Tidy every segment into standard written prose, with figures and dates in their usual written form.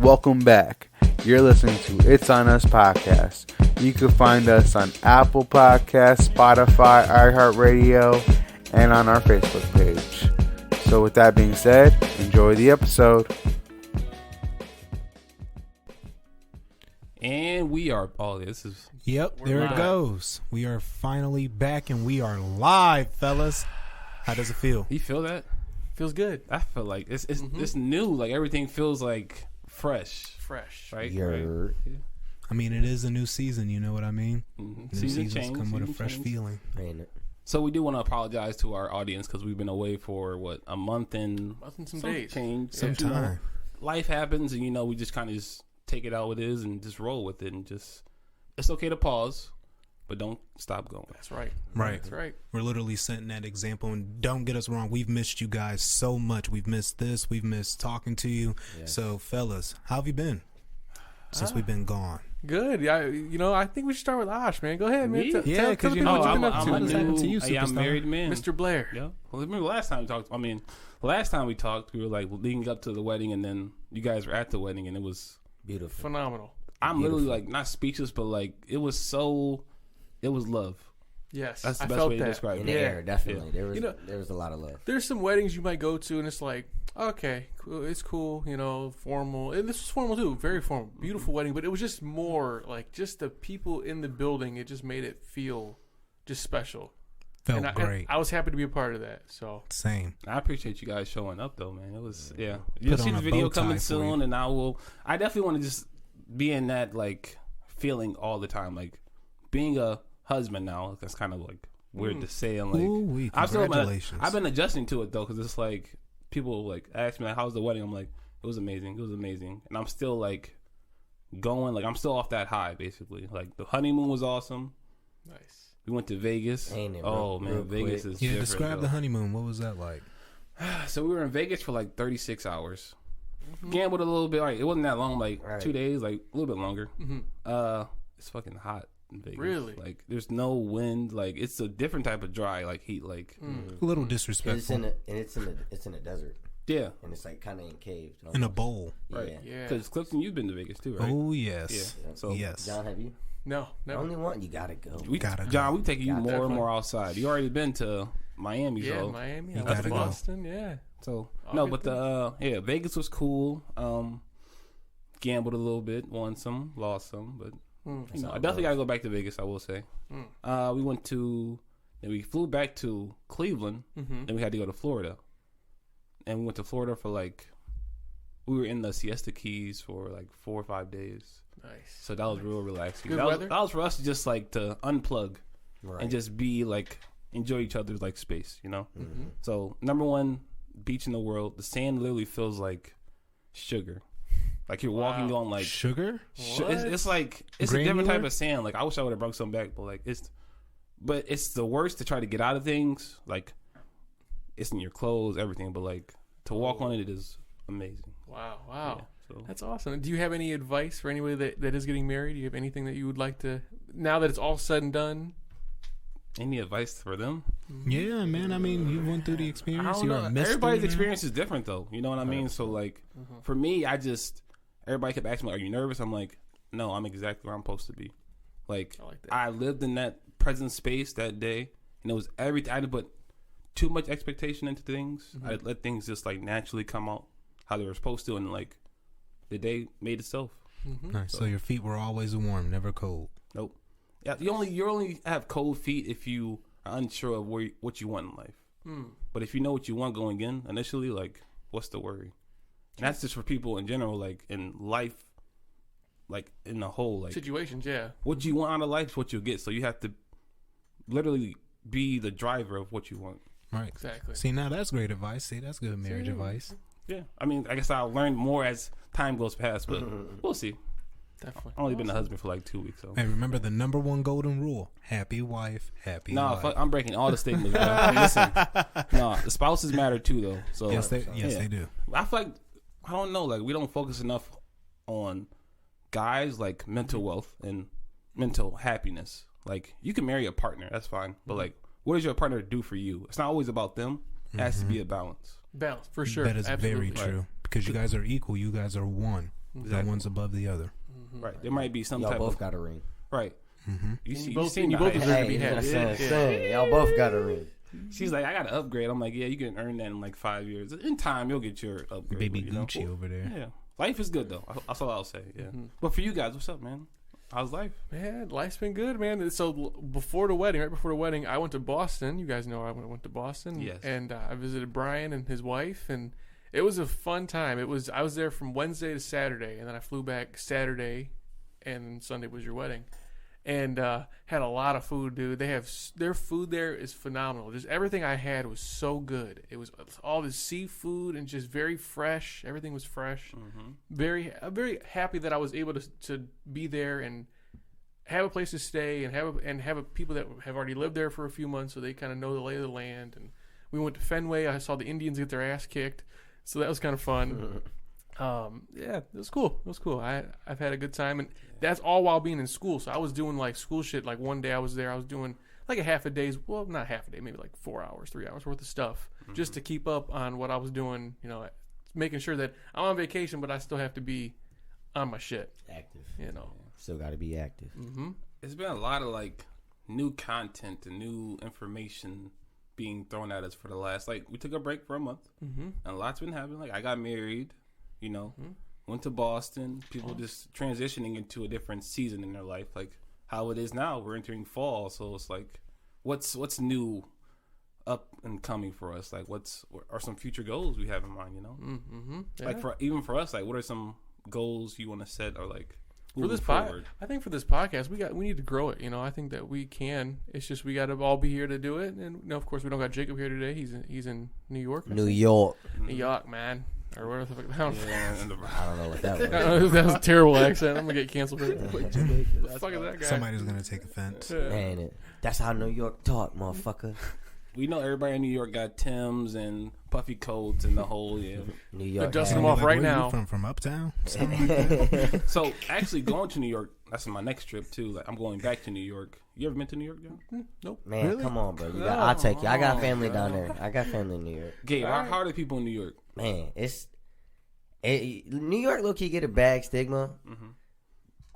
welcome back. You're listening to It's On Us podcast. You can find us on Apple Podcasts, Spotify, iHeartRadio, and on our Facebook page. So with that being said, enjoy the episode. And we are, this is... Yep, We're there live. it goes. We are finally back and we are live, fellas. How does it feel? You feel that? Feels good. I feel like it's new. Like everything feels like fresh, right? Yeah. Right? Yeah. I mean, it is a new season, you know what I mean? Mm-hmm. New Season seasons change, come with a season fresh change. feeling. Ain't it? So we do want to apologize to our audience because we've been away for a month and Some days. change. Some You know, time. life happens, and we just kind of just take it out what it is and just roll with it, and just it's okay to pause, but don't stop going. That's right. Right. That's right. We're literally setting that example, and don't get us wrong. We've missed you guys so much. We've missed this. We've missed talking to you. Yes. So, fellas, how have you been since we've been gone? Good. Yeah. I think we should start with Ash, man. Go ahead, man. Me? Tell Yeah, the 'cause people what you've been up to. What has happened to you, I'm superstar? married man. Mr. Blair. Yeah. Well, remember last time we talked. Last time we talked, we were like leading up to the wedding, and then you guys were at the wedding, and it was Beautiful. Phenomenal. I'm literally like not speechless, but like it was love. Yes. That's the I best felt way to that. describe In it. the Yeah. air, definitely. Yeah. There was a lot of love. There's some weddings you might go to, and it's like, okay, cool, it's cool, formal. And this was formal too, very formal, beautiful wedding. But it was just more like just the people in the building. It just made it feel just special. Felt and great. I was happy to be a part of that. So Same. I appreciate you guys showing up though, man. It was You'll Put see on the a video bow tie coming for soon, you. and I definitely want to just be in that like feeling all the time, like being a husband now. That's kind of like weird to say. And like Ooh-wee, I've congratulations. I've been adjusting to it though, because it's like people like ask me like, "How's the wedding?" I'm like, "It was amazing. It was amazing," and I'm still like going, like I'm still off that high basically. Like the honeymoon was awesome. nice. We went to Vegas. Ain't it, Oh real man, Vegas quick. is Yeah, different. describe though. the honeymoon. What was that like? So we were in Vegas for like 36 hours. Gambled a little bit. Like it wasn't that long, like Right. 2 days, like a little bit longer. Mm-hmm. It's fucking hot in Vegas. Really? Like there's no wind. Like it's a different type of dry, like heat. Like A little 'Cause disrespectful. it's in a desert, yeah, and it's like kind of encaved. In a almost. bowl. right. Yeah. Because Clifton, you've been to Vegas too, right? Oh, yes. Yeah. So Yes. John, have you? No, never. Only one. You gotta go. Gotta go. John, we taking you Gotta more and definitely. more outside. You already been to Miami, Yeah, so Miami. You I went gotta to go. Boston. Yeah. So All no, good but Vegas was cool. Gambled a little bit, won some, lost some, but I definitely gotta go back to Vegas. I will say. Then we flew back to Cleveland. Then we had to go to Florida, and we went to Florida for we were in the Siesta Keys for like 4 or 5 days. Nice. So that was real relaxing. Good that weather? Was for us to just like to unplug Right. and just be like enjoy each other's like space, Mm-hmm. So number one beach in the world. The sand literally feels like sugar. Like you're walking on like Sugar? it's like it's a different Granular? type of sand. Like I wish I would have brought some back, but it's the worst to try to get out of things. Like it's in your clothes, everything, but like to walk on it is amazing. Wow. Yeah, so That's awesome. Do you have any advice for anybody that is getting married? Do you have anything that you would like to, now that it's all said and done? any advice for them? Yeah, man. I mean, you went through the I experience. don't You're know. a mystery Everybody's now. experience is different, though. You know what I mean? So, like, for me, everybody kept asking me, "Are you nervous?" I'm like, "No, I'm exactly where I'm supposed to be." Like, I like that. I lived in that present space that day, and it was everything. I didn't put too much expectation into things. I let things just like naturally come out how they were supposed to, and like the day made itself. Nice. So your feet were always warm, never cold. Nope. Yeah, you only have cold feet if you are unsure of what you want in life. But if you know what you want going in initially, like, what's the worry? And that's just for people in general, like in life, like in the whole, like Situations, yeah. what you want out of life is what you'll get. So you have to literally be the driver of what you want. Right. Exactly. See, now that's great advice. See, that's good marriage advice. Yeah, I mean, I guess I'll learn more as time goes past, but we'll see. Definitely. I've only been a husband for like 2 weeks, so. Hey, remember the number one golden rule: happy wife, happy No, life. I'm breaking all the stigmas, bro. Listen, no, the spouses matter too, though. So Yes, they do. I feel like I don't know, like we don't focus enough on guys like mental wealth and mental happiness. Like you can marry a partner, that's fine, but like, what does your partner do for you? It's not always about them. It has to be a balance. Balance, for sure. That is Absolutely. very true. Because you guys are equal. You guys are one. No one's above the other. Right. There might be some Y'all type both of got a ring. right. You see, both- seen you the both hype. deserve to Hey, be you know what I'm happy. saying? Y'all both got a ring. She's like, I got to upgrade. I'm like, yeah, you can earn that in like 5 years. In time, you'll get your upgrade. Baby but, you know, Gucci over there. Yeah, life is good though. That's all I'll say. Yeah, but for you guys, what's up, man? How's life? Man, life's been good, man. So before the wedding, right before the wedding, I went to Boston. You guys know I went to Boston. Yes. And I visited Brian and his wife, and it was a fun time. I was there from Wednesday to Saturday, and then I flew back Saturday, and Sunday was your wedding. And had a lot of food, dude. Their food there is phenomenal. Just everything I had was so good. It was all this seafood and just very fresh. Everything was fresh. I'm very happy that I was able to be there and have a place to stay and have people that have already lived there for a few months, so they kind of know the lay of the land. And we went to Fenway. I saw the Indians get their ass kicked, so that was kind of fun. Yeah, it was cool. I've had a good time, and that's all while being in school. So I was doing like school shit. Like one day I was there, I was doing like a half a day's, well, not half a day, maybe like 4 hours, 3 hours worth of stuff, just to keep up on what I was doing. You know, making sure that I'm on vacation, but I still have to be on my shit. Active. You know, Still got to be active. It's been a lot of like new content and new information being thrown at us for the last, like, we took a break for a month, and a lot's been happening. Like, I got married, you know, went to Boston. People just transitioning into a different season in their life, like how it is now. We're entering fall, so it's like, what's new up and coming for us? Like, what are some future goals we have in mind? You know, like even for us, like, what are some goals you want to set, or like for this forward? I think for this podcast, we need to grow it. You know, I think that we can. It's just we got to all be here to do it. And you know, of course, we don't got Jacob here today. He's in New York. New York. New York, man. Or whatever the fuck. I don't know what that was. That was a terrible accent. I'm gonna get canceled for it. What the fuck is that guy? Somebody's gonna take offense. Man, that's how New York talk, motherfucker. We know everybody in New York got Timbs and puffy coats and the whole New York. dusting had- them off Like, right where you now. from Uptown? Something like that? So actually going to New York, that's my next trip too. Like, I'm going back to New York. You ever been to New York, John? Nope. Man, Really? come on, bro. I'll take you. I got family down there. I got family in New York. Gabe, how are the people in New York? Man, New York low key get a bad stigma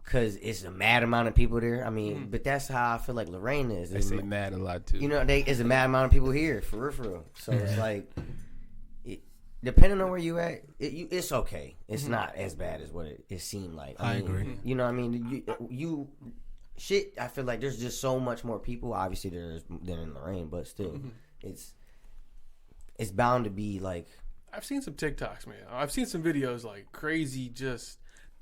because it's a mad amount of people there. I mean, but that's how I feel like Lorraine is. They say mad a lot too. You know, it's a mad amount of people here, for real. So it's like, depending on where you at, it's okay. It's not as bad as what it seemed like. I mean, agree. You know what I mean? You shit, I feel like there's just so much more people, obviously, than in Lorraine, but still, it's bound to be like, I've seen some TikToks, man. I've seen some videos like crazy. Just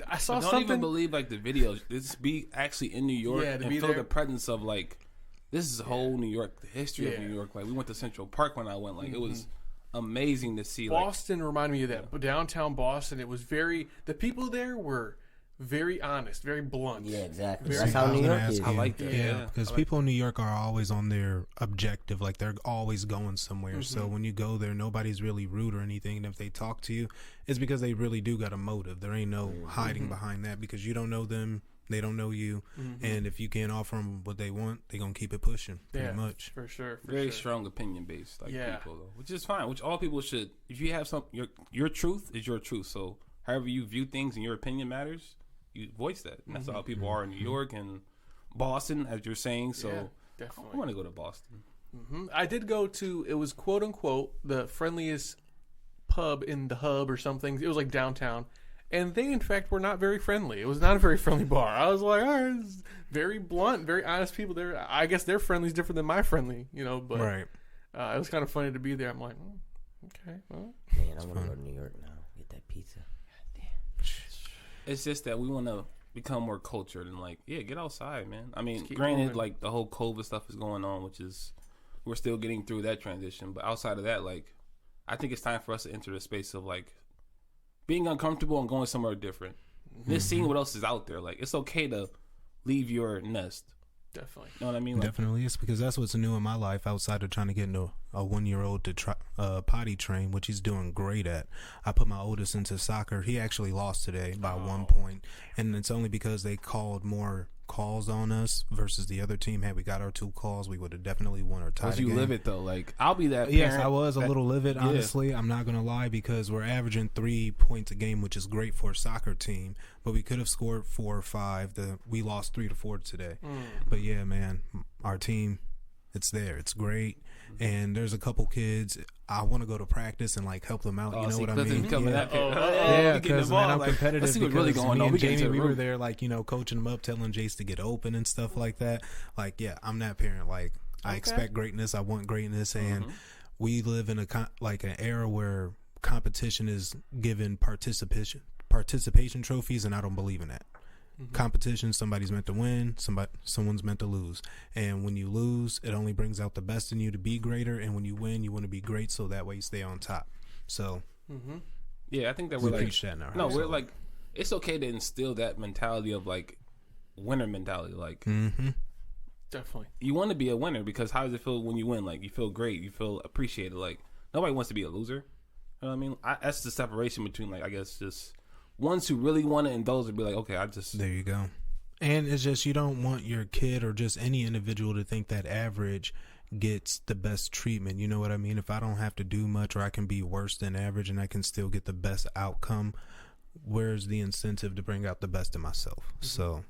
I saw But don't something. even believe like the videos. Just be actually in New York Yeah, to and be feel there. the presence of like, this is whole New York, the history Yeah. of New York. Like, we went to Central Park when I went. Like, it was amazing to see. Like, Boston reminded me of that. But downtown Boston, it was the people there were very honest, very blunt. yeah, exactly. Very That's how New York is. I like that. Yeah. because people in New York are always on their objective, like they're always going somewhere. So when you go there, nobody's really rude or anything. And if they talk to you, it's because they really do got a motive. There ain't no hiding behind that, because you don't know them, they don't know you, and if you can't offer them what they want, they gonna keep it pushing. Pretty much. for sure. very strong opinion based, like Yeah. people, though, which is fine. Which all people should. If you have some, your truth is your truth. So however you view things and your opinion matters, you voice that. And that's how people are in New York and Boston, as you're saying. So Yeah, I definitely. want to go to Boston. I did go to, it was quote unquote the friendliest pub in the hub or something. It was like downtown. And they, in fact, were not very friendly. It was not a very friendly bar. I was like, all right, it's very blunt, very honest people there. I guess their friendly is different than my friendly, you know. But Right. it was kind of funny to be there. I'm like, okay, well. Man, I want to go to New York now. Get that pizza. It's just that we want to become more cultured and like, yeah, get outside, man. I mean, keep granted, moving. like the whole COVID stuff is going on, which is we're still getting through that transition. But outside of that, like, I think it's time for us to enter the space of like being uncomfortable and going somewhere different. Just seeing what else is out there. Like, it's okay to leave your nest. Definitely. You know what I mean? Like, Definitely is, because that's what's new in my life outside of trying to get into a 1-year-old to try potty train, which he's doing great at. I put my oldest into soccer. He actually lost today by 1 point, and it's only because they called more calls on us versus the other team. Had we got our 2 calls, we would have definitely won or tied. Was you game. livid though? Like I'll be that. Yes, parent I was a that- little livid. Yeah. Honestly, I'm not gonna lie, because we're averaging 3 points a game, which is great for a soccer team. But we could have scored 4 or 5. We lost 3-4 today. But yeah, man, our team, it's there. It's great. And there's a couple kids. I want to go to practice and like help them out. You know what I mean? Yeah, Yeah, because man, I'm competitive. Let's see what's really because going me on. and We get into Jamie, the we were room. there, like, you know, coaching them up, telling Jace to get open and stuff like that. Like, yeah, I'm that parent. Like, I expect greatness. I want greatness, and we live in an era where competition is given participation trophies, and I don't believe in that. Competition, somebody's meant to win, someone's meant to lose, and when you lose, it only brings out the best in you to be greater, and when you win, you want to be great, so that way you stay on top. So yeah, I think that we we're preach that in our no, household. we're like, it's okay to instill that mentality of like winner mentality. Like Definitely. you want to be a winner, because how does it feel when you win? Like you feel great, you feel appreciated. Like nobody wants to be a loser. You know what I mean? That's the separation between, like, I guess just ones who really want it and those would be like, okay, there you go. And it's just, you don't want your kid or just any individual to think that average gets the best treatment. You know what I mean? If I don't have to do much, or I can be worse than average and I can still get the best outcome, where's the incentive to bring out the best in myself? So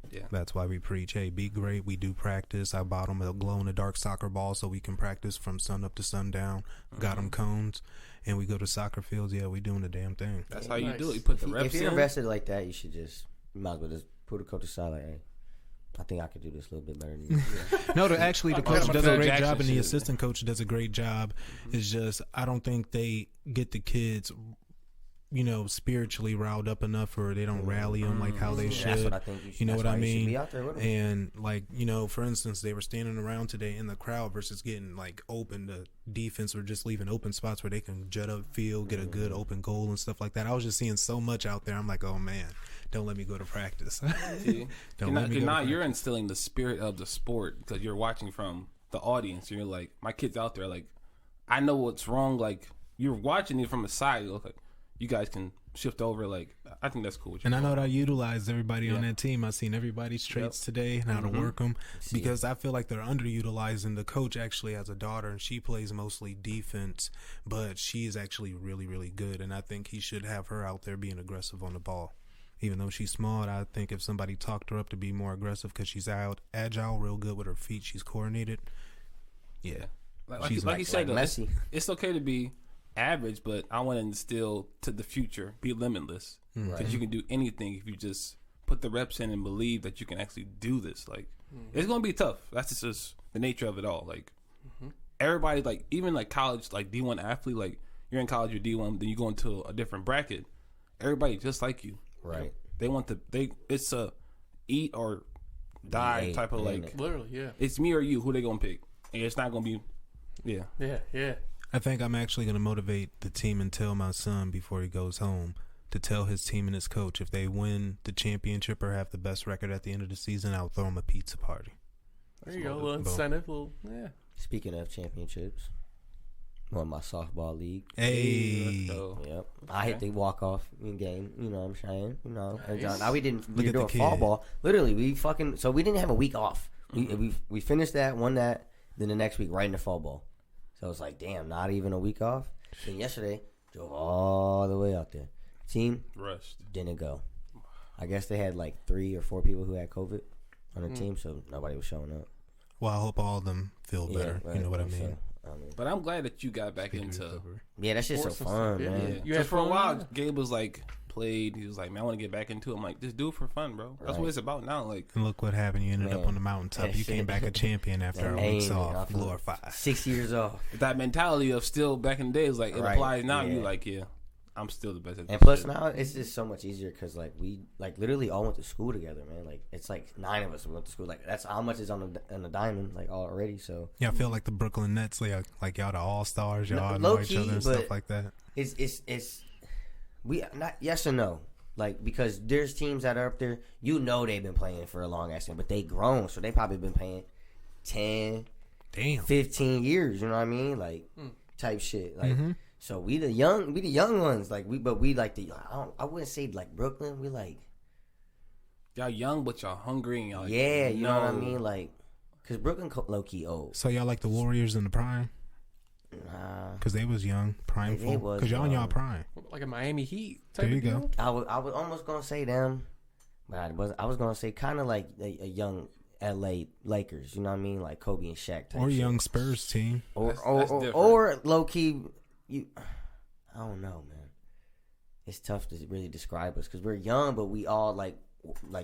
yeah, that's why we preach, hey, be great. We do practice. I bought them a glow-in-the-dark soccer ball so we can practice from sun up to sundown. Got them cones. And we go to soccer fields. Yeah, we doing the damn thing. that's how you Nice. do it. You put the If reps you're in. invested like that, you should just, you might as well just put a coach aside like, hey, I think I could do this a little bit better than you. No, the coach my does a Phil great Jackson job, and the shit. assistant coach does a great job. It's just, I don't think they get the kids, you know, spiritually riled up enough, or they don't rally them like how they should. That's what I think you should. You know that's what I why you should mean? be out there with 'em. And like, you know, for instance, they were standing around today in the crowd versus getting like open to defense, or just leaving open spots where they can jet up field, get a good open goal and stuff like that. I was just seeing so much out there. I'm like, oh man, don't let me go to practice. See? Don't let me go to now practice. you're instilling the spirit of the sport, because you're watching from the audience. You're like, my kids out there, like, I know what's wrong. Like, you're watching it from the side. You look like you guys can shift over. Like, I think that's cool. And I know that I utilized everybody on that team. I've seen everybody's traits today and how to work them, because I feel like they're underutilizing. The coach actually has a daughter, and she plays mostly defense, but she is actually really, really good. And I think he should have her out there being aggressive on the ball. Even though she's small, I think if somebody talked her up to be more aggressive, because she's agile, real good with her feet, she's coordinated. Yeah. She's like you said, though, Messi. it's okay to be average, but I want to instill to the future, be limitless, because you can do anything if you just put the reps in and believe that you can actually do this. Like, it's gonna be tough. That's just the nature of it all. Like, everybody, like, even like college, like D1 athlete, like you're in college, you're D1, then you go into a different bracket. Everybody just like you, Right. They want it's a eat or die Yeah, type of, yeah, like, Literally, yeah. it's me or you. Who they gonna pick? And it's not gonna be, yeah. Yeah. I think I'm actually going to motivate the team and tell my son before he goes home to tell his team and his coach, if they win the championship or have the best record at the end of the season, I'll throw them a pizza party. There you go. A little Boom. incentive. Yeah. Speaking of championships, won my softball league. Hey. So, Yep. I hit the walk-off game. You know what I'm saying? You know. And now we didn't. Look We were at the doing kid. fall ball. Literally, so we didn't have a week off. We finished that, won that, then the next week right into fall ball. So it's like, damn, not even a week off. Then yesterday, drove all the way out there. Team rushed. didn't go. I guess they had like 3 or 4 people who had COVID on the team, so nobody was showing up. Well, I hope all of them feel better. right, You know what I so, mean? But I'm glad that you got back into. yeah, that shit's so Sports and fun, stuff, yeah. man. Yeah. You Just had for a fun? while, Yeah. Gabe was like played. He was like, "Man, I want to get back into it." I'm like, "Just do it for fun, bro. That's what Right. it's about now." Like, And look what happened. You ended up Man. on the mountaintop. That You came shit. back a champion after a Hey, week man, off. I feel Glorified. 6 years off. that mentality of still back in the days, like it Right, applies now. yeah. You like, yeah, I'm still the best at this. And plus shit. now it's just so much easier because like we like literally all went to school together, man. Like it's like 9 of us went to school. Like that's how much is on the diamond like already. So Yeah, I feel like the Brooklyn Nets, like y'all the all-stars. Y'all Low know each key, other and but- stuff like that. it's we not yes or no. Like because there's teams that are up there, you know they've been playing for a long ass time, but they grown, so they probably been playing 10, Damn. 15 years. You know what I mean? Like type shit. Like Mm-hmm. so we the young ones. Like we like the I wouldn't say like Brooklyn. We like Y'all young, but y'all hungry. And y'all like, Yeah, you know what I no. mean? Like, because Brooklyn low key old. So y'all like the Warriors in the prime? Nah. Because they was young, prime. They was Because y'all in y'all young. prime. Like a Miami Heat type There you of deal? go. I was almost gonna say them, but I was gonna say kind of like a young LA Lakers. You know what I mean? Like Kobe and Shaq. Type Or shit. young Spurs team. Or That's different. or low key. I don't know, man. It's tough to really describe us because we're young, but we all like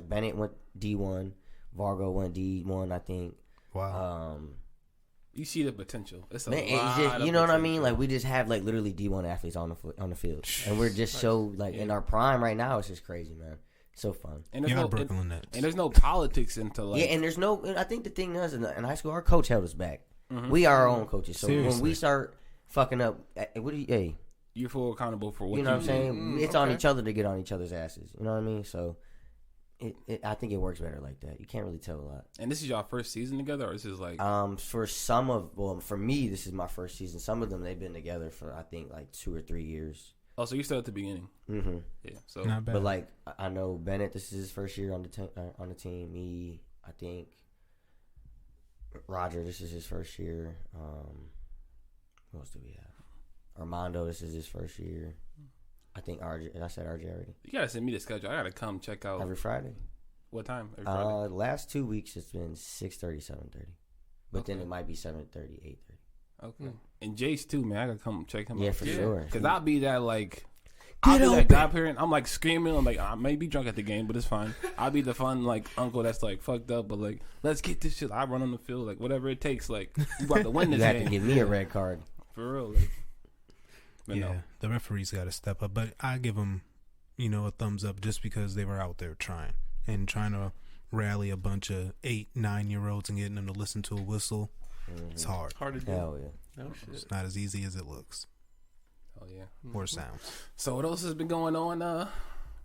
Bennett went D1, Vargo went D1, I think. Wow. You see the potential. It's a Man, lot it's just, of you know what I potential. mean? Like we just have like literally D1 athletes on the field, and we're just so like in our prime right now. It's just crazy, man. It's so fun. And there's Y'all no Brooklyn Nets. and there's no politics into like. Yeah, and there's no. I think the thing is in high school, our coach held us back. We are our own coaches, so when Seriously. we start fucking up, what do you? Hey, you're full accountable for what you know what I'm do. saying? It's on okay. each other to get on each other's asses. You know what I mean? So, I think it works better like that. You can't really tell a lot. And this is y'all first season together, or this is like For me, this is my first season. Some of them they've been together for I think like 2 or 3 years. oh, so you're still at the beginning. Mm-hmm. Yeah. So Not bad. But like I know Bennett, this is his first year on the team. Me, I think Roger, this is his first year. Who else do we have? Armando, this is his first year. I think RJ. Did I said RJ already? you gotta send me the schedule. I gotta come check out Every Friday. what time. Every Friday. Last 2 weeks it's been 6:30, 7:30, but then Okay. it might be 7:30, 8:30. Okay. And Jace too, man. I gotta come check him Yeah, out. for sure. Cause I'll be that like. I'll be that godparent. I'm like screaming. I'm like, I may be drunk at the game, but it's fine. I'll be the fun like uncle that's like fucked up, but like, let's get this shit. I run on the field, like whatever it takes. Like, you about to win You this have game. to give me a red card. For real. Like, but yeah, no. the referees got to step up. But I give them, a thumbs up just because they were out there trying to rally a bunch of 8, 9-year-olds and getting them to listen to a whistle. It's hard. Hard to do. Hell yeah. No shit. It's not as easy as it looks Oh yeah. or sounds. So what else has been going on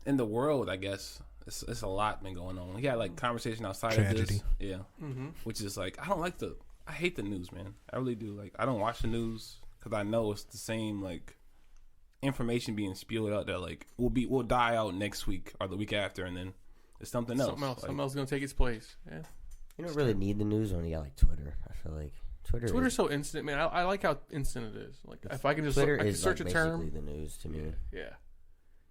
in the world? I guess it's a lot been going on. We had like conversation outside of this, Tragedy. yeah. Which is like I hate the news, man. I really do. Like I don't watch the news because I know it's the same like information being spewed out that like we'll die out next week or the week after, and then it's something else. Like, Something else is gonna take its place. Yeah. You don't really need the news when you got like Twitter. I feel like Twitter's so instant, man. I like how instant it is. Like if I can just Twitter I can is search like a basically term. the news to me. Yeah.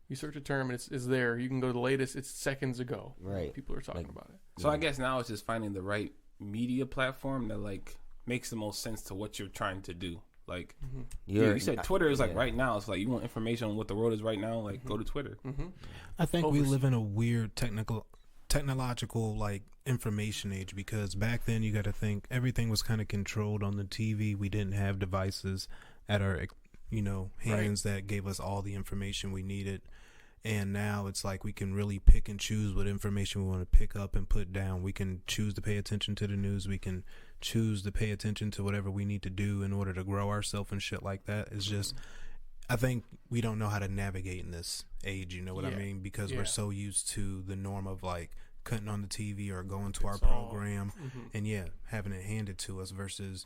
You search a term and it's there. You can go to the latest. It's seconds ago. Right. People are talking Like- about it. So I guess now it's just finding the right media platform that like makes the most sense to what you're trying to do. Like you said, Twitter is like right now. It's like you want information on what the world is right now. Like go to Twitter. I think we live in a weird technological like information age because back then you got to think everything was kind of controlled on the TV. We didn't have devices at our hands that gave us all the information we needed. And now it's like we can really pick and choose what information we want to pick up and put down. We can choose to pay attention to the news. We can choose to pay attention to whatever we need to do in order to grow ourselves and shit like that. It's just, I think we don't know how to navigate in this age, you know what I mean? Because we're so used to the norm of like cutting on the TV or going to our program and having it handed to us versus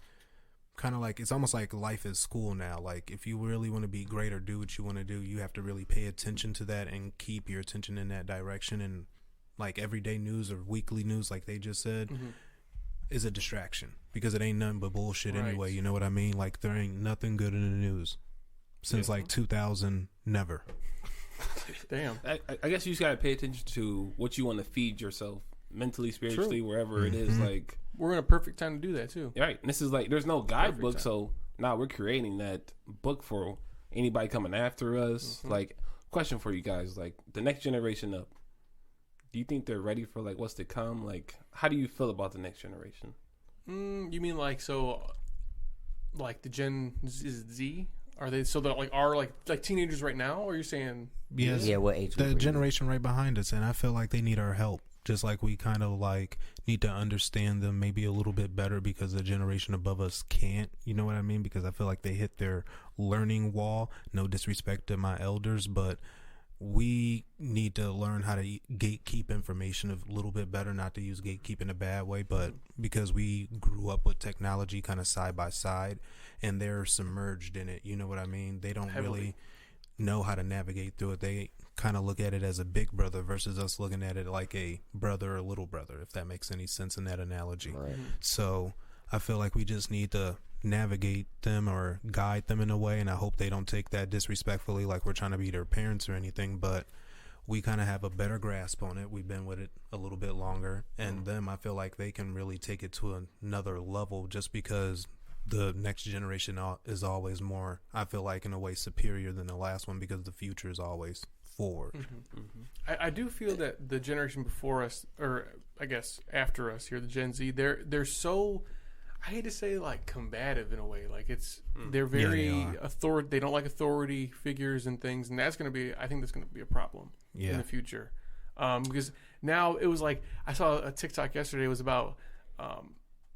kind of like, it's almost like life is school now. Like if you really want to be great or do what you want to do, you have to really pay attention to that and keep your attention in that direction. And like everyday news or weekly news, like they just said, is a distraction because it ain't nothing but bullshit anyway. You know what I mean? Like there ain't nothing good in the news since like 2000, never. Damn. I guess you just gotta pay attention to what you want to feed yourself mentally, spiritually, wherever it is. Like We're in a perfect time to do that too. right, and this is like there's no guidebook, so now we're creating that book for anybody coming after us. Like, question for you guys: like the next generation up, do you think they're ready for like what's to come? Like, how do you feel about the next generation? You mean like like the Gen Z? Are they so that like are like teenagers right now? Or are you saying Yes. Yeah, what age? The group are you? generation right behind us, and I feel like they need our help. Just like we kind of like need to understand them maybe a little bit better because the generation above us can't, you know what I mean? Because I feel like they hit their learning wall. No disrespect to my elders, but we need to learn how to gatekeep information a little bit better, not to use gatekeep in a bad way, but because we grew up with technology kind of side by side and they're submerged in it, you know what I mean? They don't Heavily. know how to navigate through it. They kind of look at it as a big brother versus us looking at it like a brother or little brother, if that makes any sense in that analogy. Right. So I feel like we just need to navigate them or guide them in a way, and I hope they don't take that disrespectfully like we're trying to be their parents or anything, but we kind of have a better grasp on it. We've been with it a little bit longer, and them, I feel like they can really take it to another level just because the next generation is always more, I feel like, in a way superior than the last one because the future is always forward. I do feel that the generation before us, or I guess after us here, the Gen Z, they're so, I hate to say, like, combative in a way. Like, they're very they don't like authority figures and things, and that's going to be, I think that's going to be a problem in the future. Because now it was like, I saw a TikTok yesterday, it was about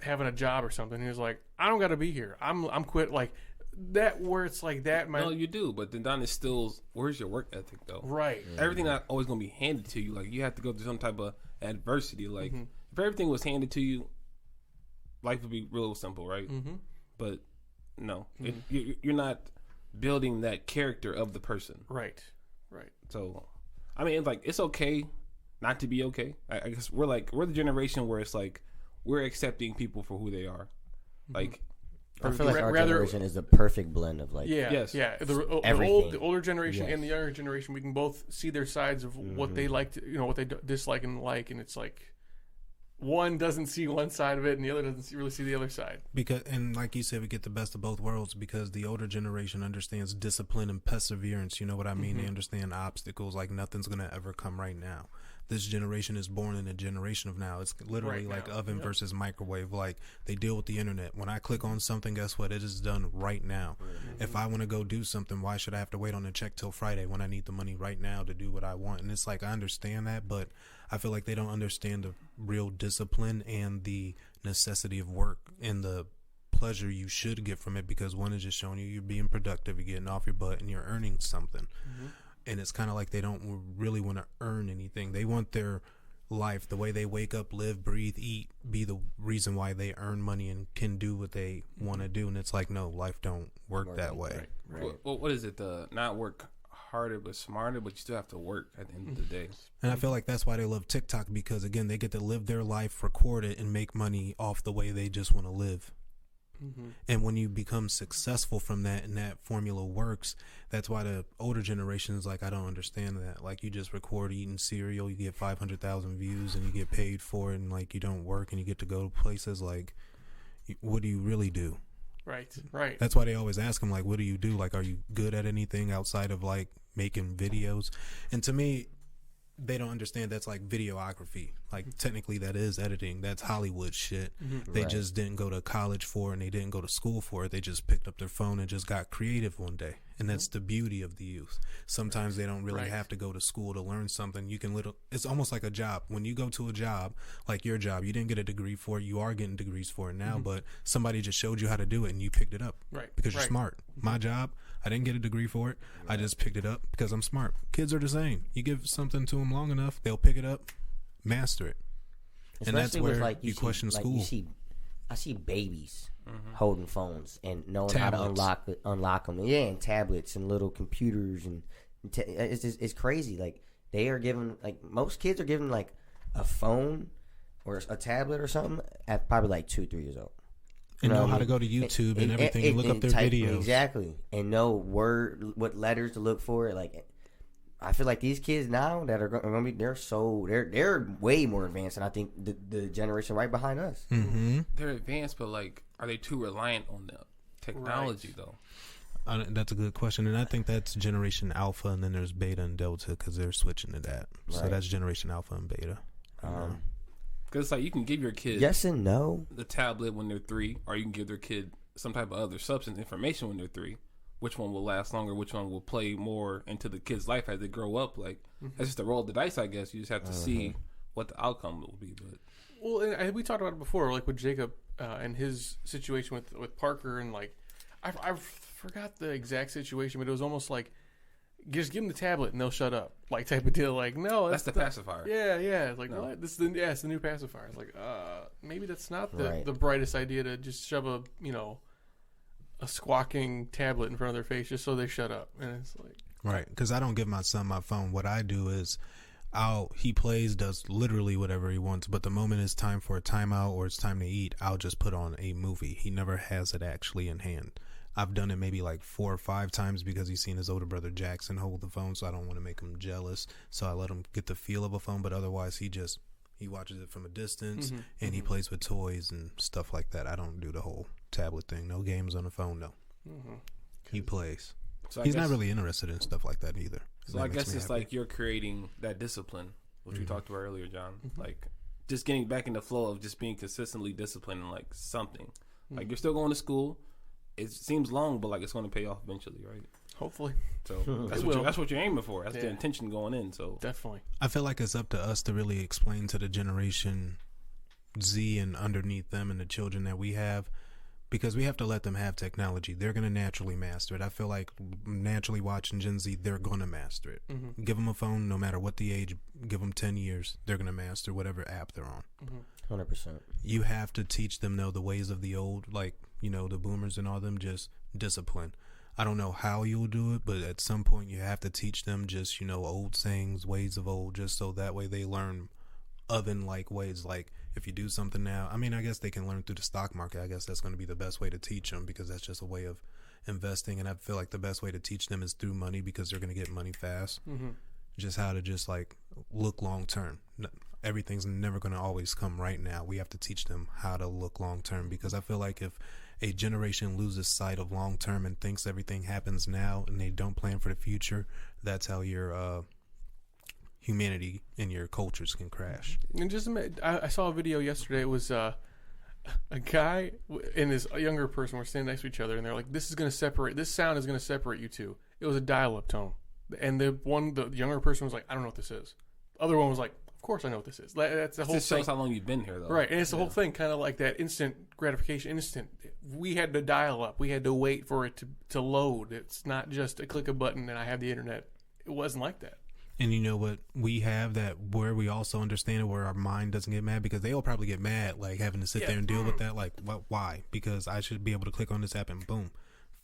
having a job or something. He was like, I don't got to be here. I'm quit. Like, that, where it's like that. No, you do, but then Don is still, where's your work ethic, though? Right. Everything not always going to be handed to you. Like, you have to go through some type of adversity. Like, if everything was handed to you, life would be real simple, right? But no, you're not building that character of the person. Right. So, I mean, it's okay not to be okay. I guess we're the generation where it's like we're accepting people for who they are. Like, I feel like our generation is the perfect blend of, like, the older generation and the younger generation. We can both see their sides of what they like to, what they dislike and like, and it's like one doesn't see one side of it and the other doesn't really see the other side. Because, and like you said, we get the best of both worlds because the older generation understands discipline and perseverance. You know what I mean? They understand obstacles, like nothing's going to ever come right now. This generation is born in a generation of now. It's literally right like now. oven versus microwave. Like, they deal with the internet. When I click on something, guess what? It is done right now. If I want to go do something, why should I have to wait on a check till Friday when I need the money right now to do what I want? And it's like, I understand that, but I feel like they don't understand the real discipline and the necessity of work and the pleasure you should get from it, because one is just showing you're being productive, you're getting off your butt, and you're earning something. And it's kind of like they don't really want to earn anything. They want their life, the way they wake up, live, breathe, eat, be the reason why they earn money and can do what they want to do. And it's like, no, life don't work that way. Right. Well, what is it? Not work harder but smarter, but you still have to work at the end of the day. And I feel like that's why they love TikTok, because again, they get to live their life, record it, and make money off the way they just want to live. And when you become successful from that and that formula works, that's why the older generation is like, I don't understand that. Like, you just record eating cereal, you get 500,000 views and you get paid for it, and like you don't work and you get to go to places. Like, what do you really do? Right. That's why they always ask them, like, what do you do? Like, are you good at anything outside of like making videos? And to me, they don't understand that's like videography. Like, technically that is editing. That's Hollywood shit. They just didn't go to college for it, and they didn't go to school for it. They just picked up their phone and just got creative one day. And that's the beauty of the youth. Sometimes they don't really have to go to school to learn something. You can it's almost like a job. When you go to a job, like your job, you didn't get a degree for it. You are getting degrees for it now, but somebody just showed you how to do it and you picked it up. Because you're smart. My job, I didn't get a degree for it. I just picked it up because I'm smart. Kids are the same. You give something to them long enough, they'll pick it up, master it. Especially and that's where with, like, you question like, school. I see babies holding phones and knowing how to unlock them. Yeah, and tablets and little computers, and it's crazy. Like, they are given, like, most kids are given like a phone or a tablet or something at probably like 2-3 years old. And know how to go to YouTube and everything and look up their videos. Exactly. And know what letters to look for. Like, I feel like these kids now that are going to be, they're way more advanced than I think the generation right behind us. They're advanced, but like, are they too reliant on the technology though? That's a good question, and I think that's Generation Alpha, and then there's Beta and Delta because they're switching to that. So that's Generation Alpha and Beta. Because it's like, you can give your kid yes and no the tablet when they're 3, or you can give their kid some type of other substance information when they're 3. Which one will last longer? Which one will play more into the kid's life as they grow up? Like, that's just a roll of the dice, I guess. You just have to see what the outcome will be. But and we talked about it before, like with Jacob and his situation with Parker, and like, I forgot the exact situation, but it was almost like, just give them the tablet and they'll shut up, like, type of deal. Like, no, that's the pacifier. Yeah. Like, no. What? It's the new pacifier. It's like, maybe that's not the brightest idea to just shove a squawking tablet in front of their face just so they shut up. And it's like, Right, because I don't give my son my phone. What I do is he plays, does literally whatever he wants, but the moment it's time for a timeout or it's time to eat, I'll just put on a movie. He never has it actually in hand. I've done it maybe like 4 or 5 times because he's seen his older brother Jackson hold the phone, so I don't want to make him jealous. So I let him get the feel of a phone, but otherwise he watches it from a distance and he plays with toys and stuff like that. I don't do the whole tablet thing. No games on the phone, no. He plays. So He's not really interested in stuff like that either. So I guess it's like you're creating that discipline, which we talked about earlier, John. Like just getting back in the flow of just being consistently disciplined in like something. Like you're still going to school. It seems long, but like it's going to pay off eventually, right? Hopefully. So that's what you're aiming for. That's the intention going in. So definitely. I feel like it's up to us to really explain to the generation Z and underneath them and the children that we have, because we have to let them have technology. They're going to naturally master it. I feel like naturally watching Gen Z, they're going to master it. Give them a phone, no matter what the age, give them 10 years, they're going to master whatever app they're on. 100%. You have to teach them, though, the ways of the old, like, you know, the boomers and all them, just discipline. I don't know how you'll do it, but at some point you have to teach them just, you know, old sayings, ways of old, just so that way they learn oven-like ways. Like, if you do something now, I mean, I guess they can learn through the stock market. I guess that's going to be the best way to teach them, because that's just a way of investing. And I feel like the best way to teach them is through money, because they're going to get money fast. Just how to just like look long term. Everything's never going to always come right now. We have to teach them how to look long term, because I feel like if a generation loses sight of long term and thinks everything happens now and they don't plan for the future, that's how your humanity and your cultures can crash. And just I saw a video yesterday. It was a guy and this younger person were standing next to each other, and they're like, "This sound is going to separate you two." It was a dial-up tone, and the younger person was like, "I don't know what this is." The other one was like, "Of course I know what this is." That's the whole just thing. shows how long you've been here, though. Right, and it's the whole thing, kind of like that instant gratification. We had to dial up. We had to wait for it to load. It's not just a click a button and I have the internet. It wasn't like that. And you know what we have, that where we also understand it, where our mind doesn't get mad, because they'll probably get mad, like having to sit there and deal with that. Like, why? Because I should be able to click on this app and boom,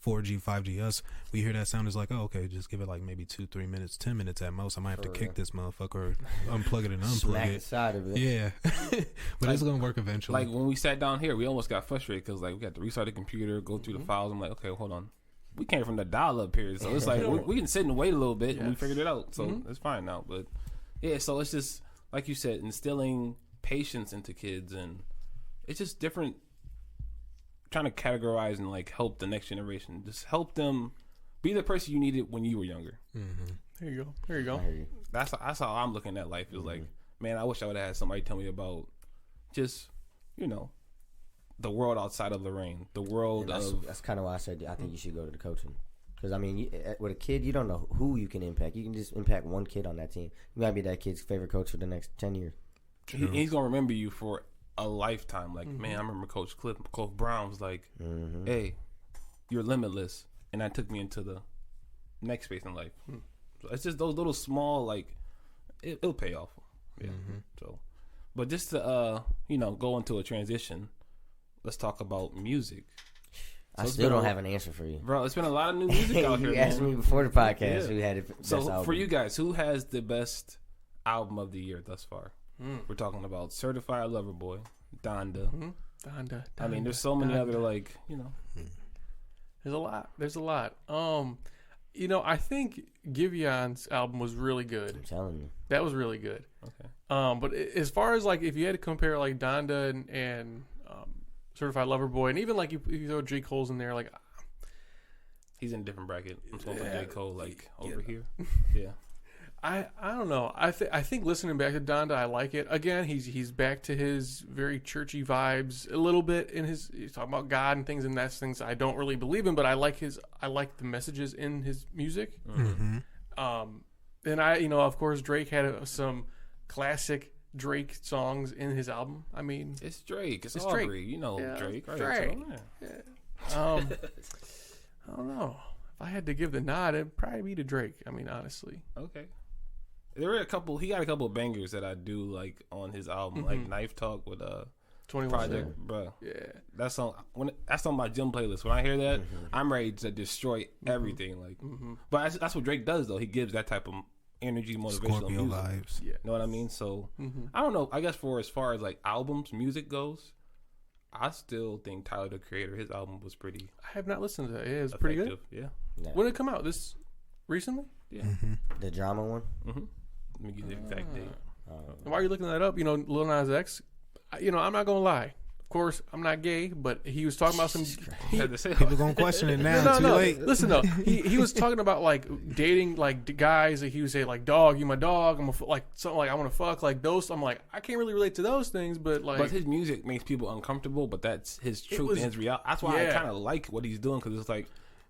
4G, 5G. Us, we hear that sound, is like, oh, okay, just give it like maybe 2-3 minutes, 10 minutes at most. I might have to kick this motherfucker, or unplug it and unplug Smack it. the side of it. Yeah, but it's gonna work eventually. Like when we sat down here, we almost got frustrated because like we got to restart the computer, go through the files. I'm like, okay, hold on. We came from the dial-up period, so it's like we can sit and wait a little bit, and we figured it out. So it's fine now. But yeah, so it's just like you said, instilling patience into kids, and it's just different. Trying to categorize and like help the next generation, just help them be the person you needed when you were younger. There you go. That's how I'm looking at life. Is like, man, I wish I would have had somebody tell me about just, you know, the world outside of Lorraine, the world that's kind of why I said I think you should go to the coaching, because I mean, with a kid, you don't know who you can impact. You can just impact one kid on that team. You might be that kid's favorite coach for the next 10 years. He's gonna remember you for a lifetime. Like, man, I remember Coach Brown was like, hey, you're limitless, and that took me into the next phase in life. So it's just those little small, like, it'll pay off. Yeah. So, but just to you know, go into a transition, let's talk about music. So I still don't have an answer for you, bro. It's been a lot of new music out here. You asked me before the podcast who had it. So for you guys, who has the best album of the year thus far? We're talking about Certified Lover Boy, Donda. Donda. I mean, there's so many other, like, you know. There's a lot. You know, I think Givion's album was really good. I'm telling you. That was really good. Okay. But as far as, like, if you had to compare, like, Donda and Certified Lover Boy, and even, like, if you throw J. Cole's in there, like... He's in a different bracket. I'm talking about J. Cole, like, over here. Yeah. I don't know. I think listening back to Donda, I like it. Again, he's back to his very churchy vibes a little bit in he's talking about God and things, and that's things I don't really believe in, but I like the messages in his music. And of course Drake had some classic Drake songs in his album. I mean, it's Drake. It's Aubrey. Drake. You know, yeah, Drake. Right? Drake. So, I don't know. If I had to give the nod, it'd probably be to Drake. I mean, honestly. Okay. There were he got a couple of bangers that I do like on his album, like Knife Talk with 21 project, bro. Yeah. That's on my gym playlist. When I hear that, I'm ready to destroy everything. Like, but that's what Drake does, though. He gives that type of energy, motivational Scorpio music. vibes. Yeah. You know what I mean? So I don't know. I guess for as far as like albums, music goes, I still think Tyler the Creator, his album was pretty. I have not listened to that. Yeah, it's effective. pretty good. Yeah. Yeah. When did it come out? This recently? Yeah. The drama one. Let me give you the exact date. And why are you looking that up? You know, Lil Nas X. I'm not gonna lie. Of course, I'm not gay, but he was talking about some. People gonna question it now. Too late. Listen though, he was talking about like dating like guys that he would say like, dog, you my dog. I'm like something like I want to fuck like those. I'm like I can't really relate to those things, but like. But his music makes people uncomfortable. But that's his truth and his reality. That's why I kind of like what he's doing because it's like.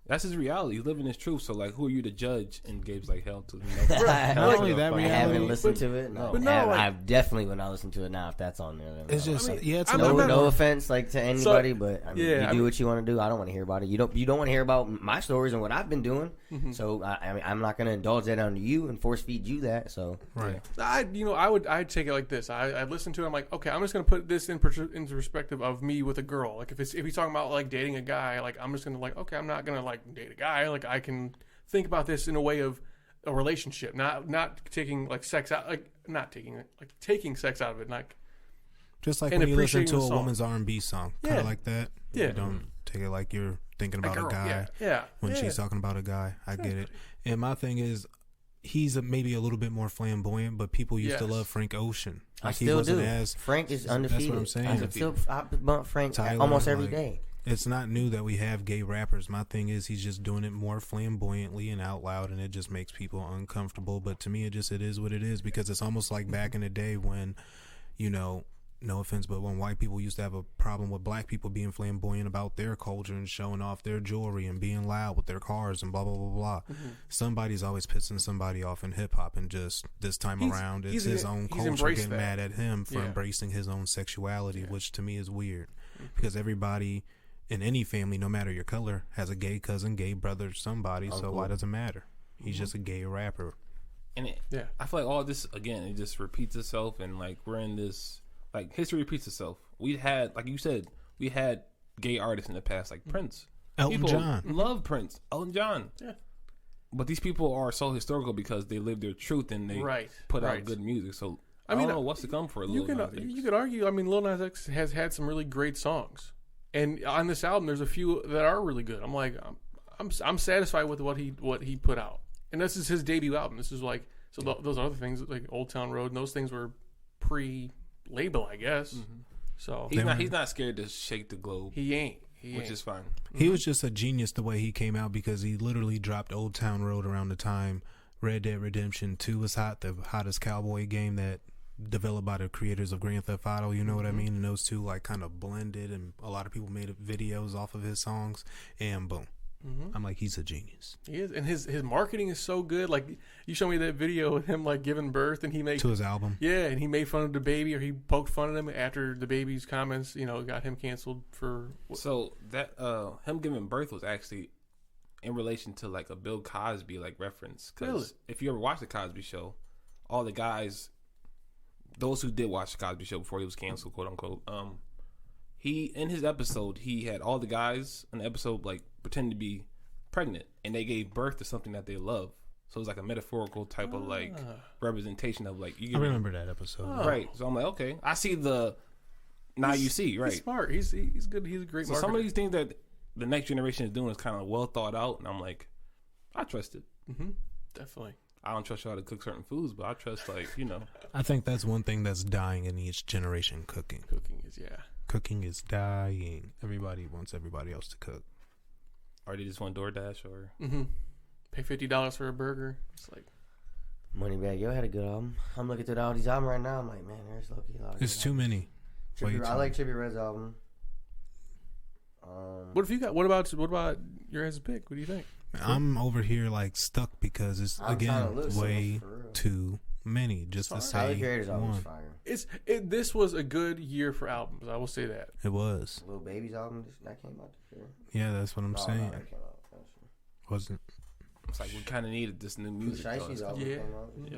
That's his reality. He's living his truth. So, like, who are you to judge? And Gabe's like, hell to Not only that I reality, haven't listened to it. No, but no, I definitely will not listen to it now if that's on there. Then it's just it's no offense like to anybody, but I mean, yeah, you do what you want to do. I don't want to hear about it. You don't want to hear about my stories and what I've been doing. So I mean, I'm not going to indulge that onto you and force feed you that. So right. I'd take it like this. I listen to it. I'm like, okay, I'm just going to put this into perspective of me with a girl. Like if he's talking about like dating a guy, like I'm just going to like, okay, I'm not going to like date a guy. Like I can think about this in a way of a relationship, not taking like sex out, like not taking like taking sex out of it, like just like when you listen to a song. woman's R&B song, kind of like that. Yeah, you don't take it like you're thinking about a guy. When she's talking about a guy, I get it. And my thing is, he's maybe a little bit more flamboyant, but people used to love Frank Ocean. I Like still he wasn't do. Frank is undefeated. That's what I'm saying. I bump Frank Tyler, almost every day. It's not new that we have gay rappers. My thing is he's just doing it more flamboyantly and out loud, and it just makes people uncomfortable. But to me, it is what it is, because it's almost like back in the day when, no offense, but when white people used to have a problem with black people being flamboyant about their culture and showing off their jewelry and being loud with their cars and blah, blah, blah, blah. Somebody's always pissing somebody off in hip-hop, and just this time around, it's his own culture getting mad at him for embracing his own sexuality, which to me is weird, because everybody in any family, no matter your color, has a gay cousin, gay brother, somebody. So why does it matter? He's just a gay rapper. And I feel like all this, again, it just repeats itself. And like we're in this, like history repeats itself. We had, like you said, we had gay artists in the past, like Prince. Elton John. Love Prince. Elton John. Yeah. But these people are so historical because they live their truth and they put out good music. So I don't know what's to come for Lil Nas X. You could argue, I mean, Lil Nas X has had some really great songs. And on this album, there's a few that are really good. I'm like, I'm satisfied with what he put out, and this is his debut album. This is like those other things like Old Town Road and those things were pre-label, I guess. So he's not scared to shake the globe. He ain't, which is fine. He was just a genius the way he came out, because he literally dropped Old Town Road around the time Red Dead Redemption 2 was hot, the hottest cowboy game that developed by the creators of Grand Theft Auto, you know what I mean? And those two like kind of blended, and a lot of people made videos off of his songs, and boom. I'm like, he's a genius. He is, and his marketing is so good. Like you showed me that video of him like giving birth, and he made to his album. Yeah, and he made fun of the baby, or he poked fun at him after the baby's comments, got him canceled for. So that him giving birth was actually in relation to like a Bill Cosby like reference. Because if you ever watched the Cosby Show, all the guys. Those who did watch the Cosby Show before he was canceled, quote unquote, he in his episode he had all the guys in the episode like pretend to be pregnant, and they gave birth to something that they love. So it was like a metaphorical type of like representation of like I remember that episode, right? So I'm like, okay, I see the now you see, right? He's smart. He's good. He's a great. So marketer. Some of these things that the next generation is doing is kind of well thought out, and I'm like, I trust it. Definitely. I don't trust y'all to cook certain foods, but I trust, I think that's one thing that's dying in each generation, cooking. Cooking is dying. Everybody wants everybody else to cook. Or they just want DoorDash or... Pay $50 for a burger. It's like... Moneybagg Yo had a good album. I'm looking through all these albums right now. I'm like, man, there's low-key a lot. It's too many. I like Trippie Redd's album. What about your guys' pick? What do you think? I'm over here like stuck because it's again way too many just to say one. This was a good year for albums. I will say that it was. Lil Baby's album that came out this year. Yeah, that's what I'm saying. No, that came out last year. Wasn't. It's like we kind of needed this new music. Shiesty's album came out. Yeah.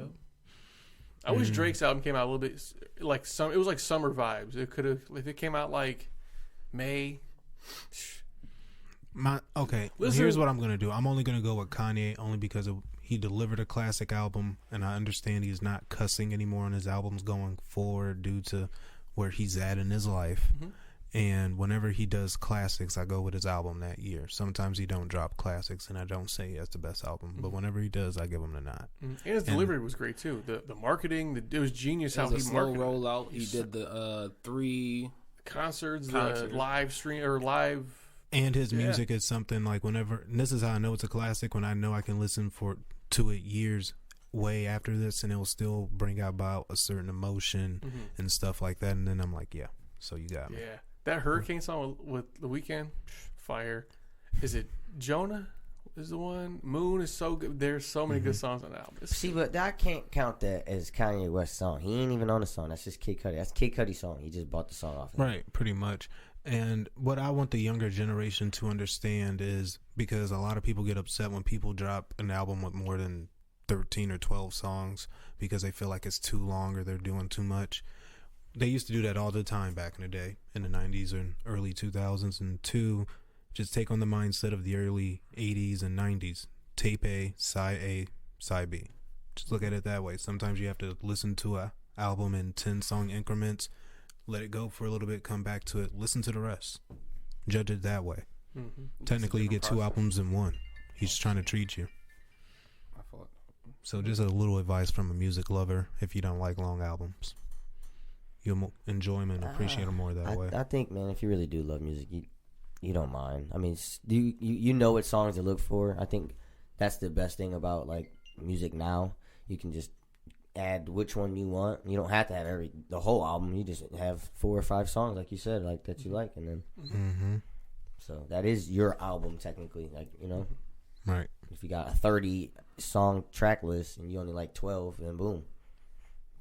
I wish Drake's album came out a little bit like it was like summer vibes. It could have if it came out like May. Here's what I'm gonna do. I'm only gonna go with Kanye only because he delivered a classic album, and I understand he's not cussing anymore on his albums going forward due to where he's at in his life. Mm-hmm. And whenever he does classics, I go with his album that year. Sometimes he don't drop classics, and I don't say he has the best album. But whenever he does, I give him the nod. And his delivery was great too. The marketing, it was genius how he marketed. Slow rollout. He did the 3 concerts, the live stream or live. And his music is something like whenever. And this is how I know it's a classic when I know I can listen to it years way after this, and it will still bring about a certain emotion and stuff like that. And then I'm like, yeah. So you got me. Yeah. That Hurricane song with The Weeknd, fire. Is it Jonah? Is the one? Moon is so good. There's so many good songs on the album. See, but I can't count that as Kanye West's song. He ain't even on the song. That's just Kid Cudi. That's Kid Cudi's song. He just bought the song off. Right, pretty much. And what I want the younger generation to understand is because a lot of people get upset when people drop an album with more than 13 or 12 songs because they feel like it's too long or they're doing too much. They used to do that all the time back in the day, in the 90s and early 2000s. And two, just take on the mindset of the early 80s and 90s. Tape A, side B. Just look at it that way. Sometimes you have to listen to a album in 10-song increments, let it go for a little bit, come back to it, listen to the rest. Judge it that way. Technically, you get two albums in one. He's just trying to treat you. So just a little advice from a music lover if you don't like long albums. You'll enjoy them and appreciate them more that way. I think, man, if you really do love music, you don't mind. I mean, you know what songs to look for. I think that's the best thing about like music now. You can just add which one you want. You don't have to have the whole album. You just have 4 or 5 songs, like you said, like that you like, and then so that is your album technically. Like right. If you got a 30-song track list and you only like 12, then boom.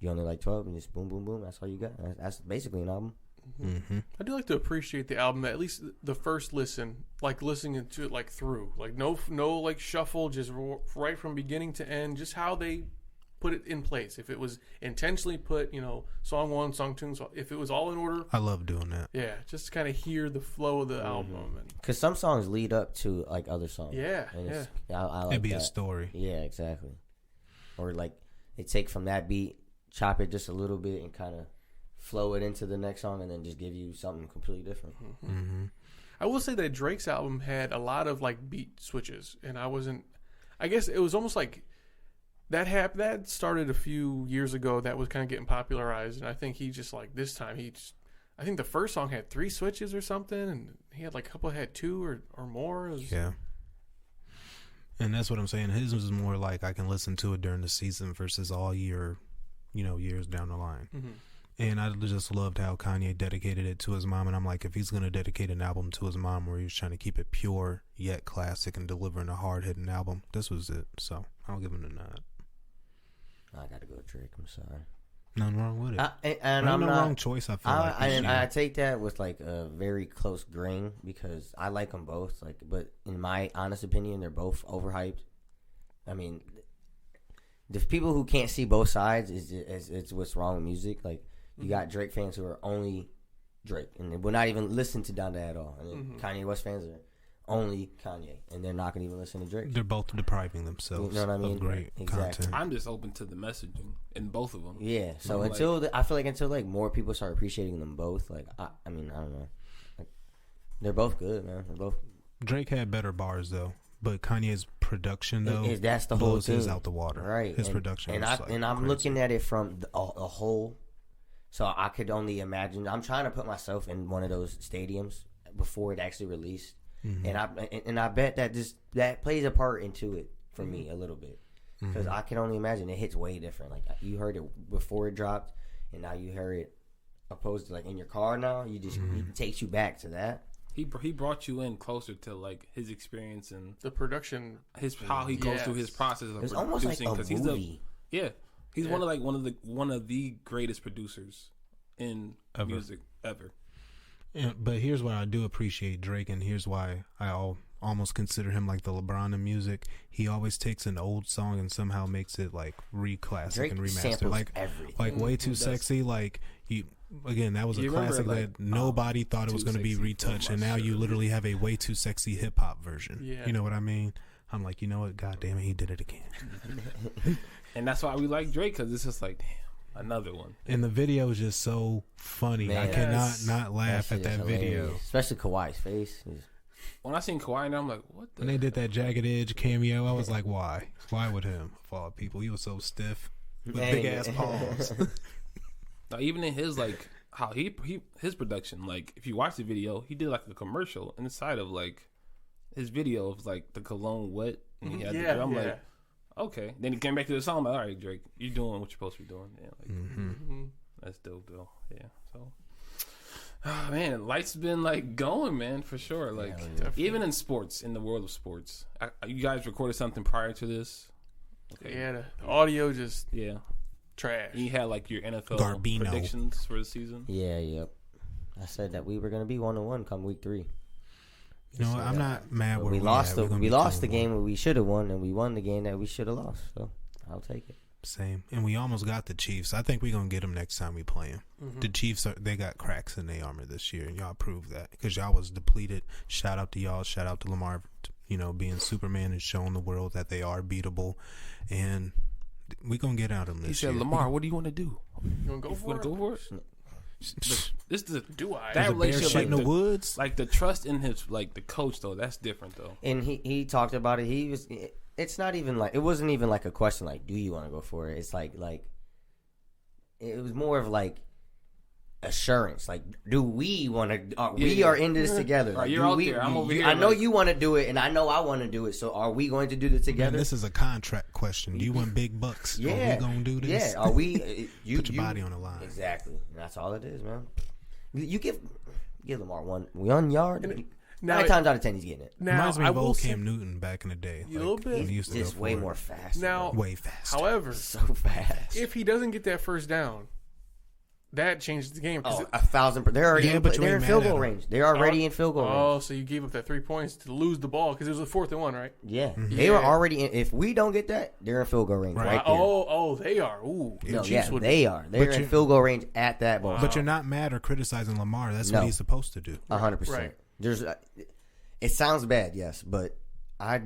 You only like 12 and just boom, boom, boom. That's all you got. That's basically an album. I do like to appreciate the album, at least the first listen, like listening to it like through. Like no like shuffle, just right from beginning to end, just how they put it in place. If it was intentionally put, song 1, song 2, if it was all in order. I love doing that. Yeah, just to kind of hear the flow of the album. Because some songs lead up to like other songs. Yeah, I like it'd be that. a story. Yeah, exactly. Or like they take from that beat, chop it just a little bit and kind of flow it into the next song and then just give you something completely different. I will say that Drake's album had a lot of like beat switches, and I guess it was almost like that started a few years ago. That was kind of getting popularized, and I think he just like this time I think the first song had 3 switches or something, and he had like a couple had 2 or more. Yeah. And that's what I'm saying. His was more like I can listen to it during the season versus all year, years down the line. And I just loved how Kanye dedicated it to his mom. And I'm like, if he's going to dedicate an album to his mom where he was trying to keep it pure yet classic and delivering a hard-hitting album, this was it. So I'll give him the nod. I got to go with Drake. I'm sorry. Nothing wrong with it. And I'm no not, wrong choice, I feel like. I take that with like a very close grain because I like them both. Like, but in my honest opinion, they're both overhyped. I mean, the people who can't see both sides is what's wrong with music. Like, you got Drake fans who are only Drake and they will not even listen to Donda at all. And then Kanye West fans are only Kanye, and they're not going to even listen to Drake. They're both depriving themselves of great content. I'm just open to the messaging in both of them. Yeah, so I feel like more people start appreciating them both. Like, I don't know. Like, they're both good, man. Drake had better bars, though. But Kanye's production, though, that's the blows whole thing. His out the water. Right. His production and I'm crazy. Looking at it from a whole. So I could only imagine. I'm trying to put myself in one of those stadiums before it actually released, and I bet that plays a part into it for me a little bit because I can only imagine it hits way different. Like you heard it before it dropped, and now you hear it opposed to like in your car. Now it takes you back to that. He brought you in closer to like his experience and the production, how he goes through his process of it's producing. Almost like a movie. He's one of the greatest producers in music ever. Yeah, but here's why I do appreciate Drake, and here's why I almost consider him like the LeBron of music. He always takes an old song and somehow makes it like re-classic Drake and remastered. samples Like everything. Way Too Sexy. Like you again, that was a You remember, classic like, that nobody thought it was Too going to be Sexy retouched, for and my now you shirt. literally have a Way Too Sexy hip hop version. Yeah. You know what I mean? I'm like, you know what? God damn it, he did it again. And that's why we like Drake, because it's just like, damn, another one. And the video is just so funny. Man, I cannot yes. not laugh shit at that is video. hilarious. Especially Kawhi's face. When I seen Kawhi, now I'm like, what the? When they did that Jagged Edge cameo, I was like, why? Why would him? Of all people, he was so stiff with Man, big ass palms. Now, even in his like how he his production, like if you watch the video, he did like a commercial inside of like his video of like the cologne wet, and he had the drum. Like, okay. Then he came back to the song. I'm like, all right, Drake, you're doing what you're supposed to be doing. Yeah, like, that's dope though. Yeah. So, oh, man, life's been like going, man, for sure. Like even in sports, in the world of sports, you guys recorded something prior to this. Okay. Yeah, the audio just Yeah. trash. You had like your NFL Garbino. predictions for the season. Yeah, yep. I said that we were gonna be 1-1 come week 3. You know, I'm not mad But where we we lost at. the We're gonna we be lost the 2-1. game where we should have won, and we won the game that we should have lost. So I'll take it. Same, and we almost got the Chiefs. I think we're gonna get them next time we play them. The Chiefs they got cracks in their armor this year, and y'all proved that because y'all was depleted. Shout out to y'all. Shout out to Lamar. You know, being Superman and showing the world that they are beatable, and we gonna get out of them He this said, year. "Lamar, what do you want to do? You want to go You for want it? to go for it?" This is Do I? that There's a bear relationship, shit like in the the woods. like the trust in his like the coach though. That's different though. And he talked about it. He was. It's not even like it wasn't even like a question like, do you want to go for it? It's like it was more of like assurance. Like, do we want to? We are into this together. Right, Like, you're do out we, there. I'm over you, here, I know like- you want to do it, and I know I want to do it. So, are we going to do this Man, together? this is a contract question. Do you want big bucks? Yeah. Are we gonna do this? Yeah. Are we? You Put your body on the line. Exactly. And that's all it is, man. You give Lamar 1 yard. Now, 9 times out of 10, he's getting it. now Reminds me I of will old say, Cam Newton back in the day. A little bit. when he used to Just go way for it. more fast. now, way faster. however, So fast. if he doesn't get that first down, that changes the game. 'cause Oh, 1,000%. They're already Yeah, but you they're ain't in field mad at goal him. range. They're already in field goal range. Oh, so you gave up that 3 points to lose the ball because it was a 4th and 1, right? Yeah. Mm-hmm. They were Yeah. already in. If we don't get that, they're in field goal range right, there. Oh, they are. Ooh, the No, Chiefs yeah, would. they are. They're But in you- field goal range at that ball. But you're not mad or criticizing Lamar. That's No. what he's supposed to do. 100%. Right. There's. It sounds bad, yes, but I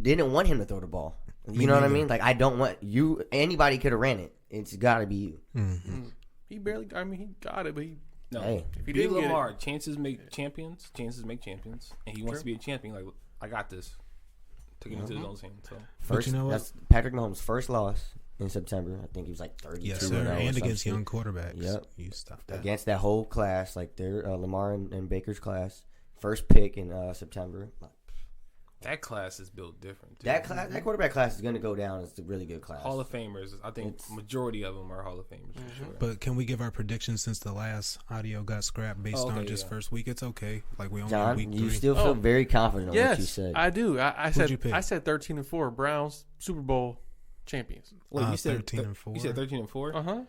didn't want him to throw the ball. You Me know what I neither. mean? Like I don't want you. Anybody could have ran it. It's got to be you. He barely. I mean, he got it, but he. No, Hey. If he be didn't get Lamar. Chances make champions. Chances make champions, and he wants to be a champion. Like I got this. Took him into his own hand. So First, you know what? that's Patrick Mahomes' first loss in September. I think he was like 32. Yes, or sir. some And against shit. young quarterbacks. Yep. You stop that. Against that whole class, like their Lamar and Baker's class, first pick in September. that class is built different. Too. That quarterback class is going to go down as a really good class. Hall of Famers. I think majority of them are Hall of Famers for sure. But can we give our predictions since the last audio got scrapped based Oh, okay, on just yeah. first week? It's okay. Like we only in John, week you 3. still feel Oh. very confident on what you Yes, said. I do. I Who'd you said. pick? I said 13-4. Browns Super Bowl champions. Wait, you said 13-4. You said 13-4. Uh huh.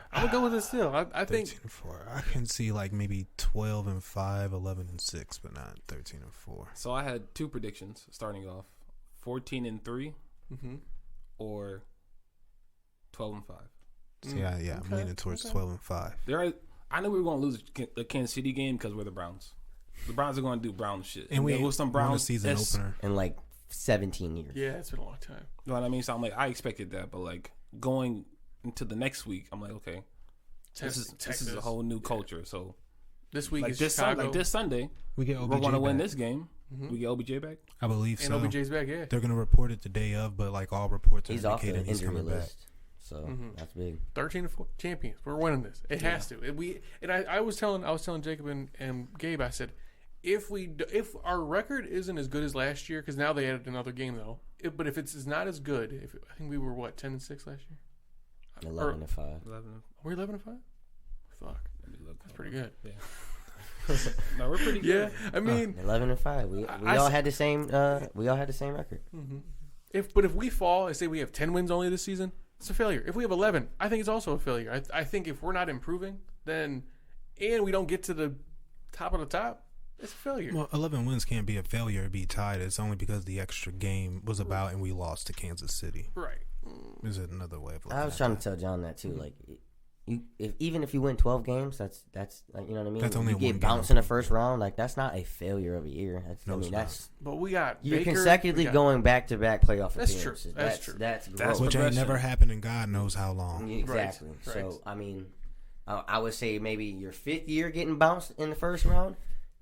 I'm gonna go with it still. I think 13-4. I can see like maybe 12-5, 11-6, but not 13-4. So I had two predictions starting off: 14-3 or 12-5. So yeah, I'm leaning towards 12-5. I knew we were going to lose the Kansas City game because we're the Browns. The Browns are going to do Brown shit. And we there was some won the Browns season opener. in like 17 years. yeah, it's been a long time. You know what I mean? So I'm like, I expected that, but like going into the next week, I'm like, okay, this is Texas. a whole new culture. So This week like is this Chicago. like this Sunday, We get OBJ we're going to win back. this game. We get OBJ back. I believe and so. OBJ's back. Yeah. They're going to report it the day of, but like all reports are He's off the indicating he's injury coming back. list. So that's big. 13-4 champions. We're winning this. It has to. I was telling Jacob and Gabe. I said, if our record isn't as good as last year, because now they added another game though. But if it's not as good, I think we were 10-6 last year. 11-5. 11. We're 11-5. Fuck, Let me look. that's pretty good. Yeah. No, we're pretty Yeah, good. I mean, 11-5. We I all s- had the same. We all had the same record. if we fall and say we have 10 wins only this season, it's a failure. If we have 11, I think it's also a failure. I think if we're not improving, then and we don't get to the top of the top, It's a failure. Well, 11 wins can't be a failure. It'd be tied. It's only because the extra game was about and we lost to Kansas City. Right. Is it another way of looking I was at trying that? to tell John that too. Like, even if you win 12 games, that's like, you know what I mean. That's only you one get game bounced in the improvement. first round. Like, that's not a failure of a year. That's, No, I mean, it's not. that's But we got you're Baker, consecutively we got- going back to back playoff That's true. appearances. That's true. That's That's growth. Which ain't progression. never happened in God knows how long. Exactly. Right. So I mean, I would say maybe your 5th year getting bounced in the first round.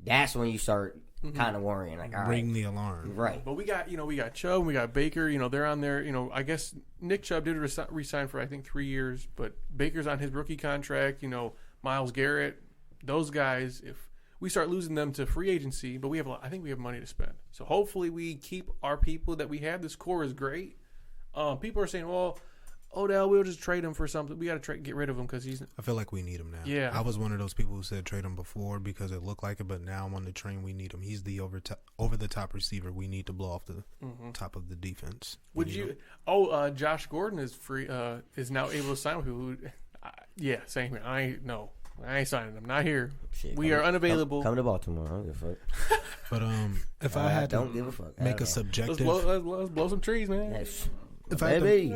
That's when you start kind of worrying. Like, all right, Ring the alarm. right. But we got Chubb, we got Baker. They're on there. I guess Nick Chubb did resign for I think 3 years, but Baker's on his rookie contract. Myles Garrett, those guys. If we start losing them to free agency, but I think we have money to spend. So hopefully we keep our people that we have. This core is great. People are saying, well, Odell, we'll just trade him for something. We got to get rid of him because he's. I feel like we need him now. Yeah. I was one of those people who said trade him before because it looked like it, but now I'm on the train. We need him. He's the over the top receiver. We need to blow off the top of the defense. Would you? Josh Gordon is free. Is now able to sign with who? Yeah, same here. I ain't signing him. Not here. Shit, We are unavailable. Come to Baltimore. I don't give a fuck. But if I had don't to give a fuck. make a Let's subjective, blow some trees, man. Yes. if I had to, Baby,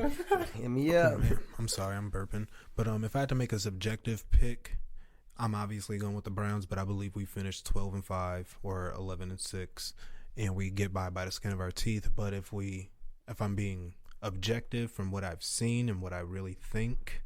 hit me up. I'm sorry, I'm burping. But if I had to make a subjective pick, I'm obviously going with the Browns. But I believe we finished 12-5 or 11-6, and we get by the skin of our teeth. But if I'm being objective from what I've seen and what I really think,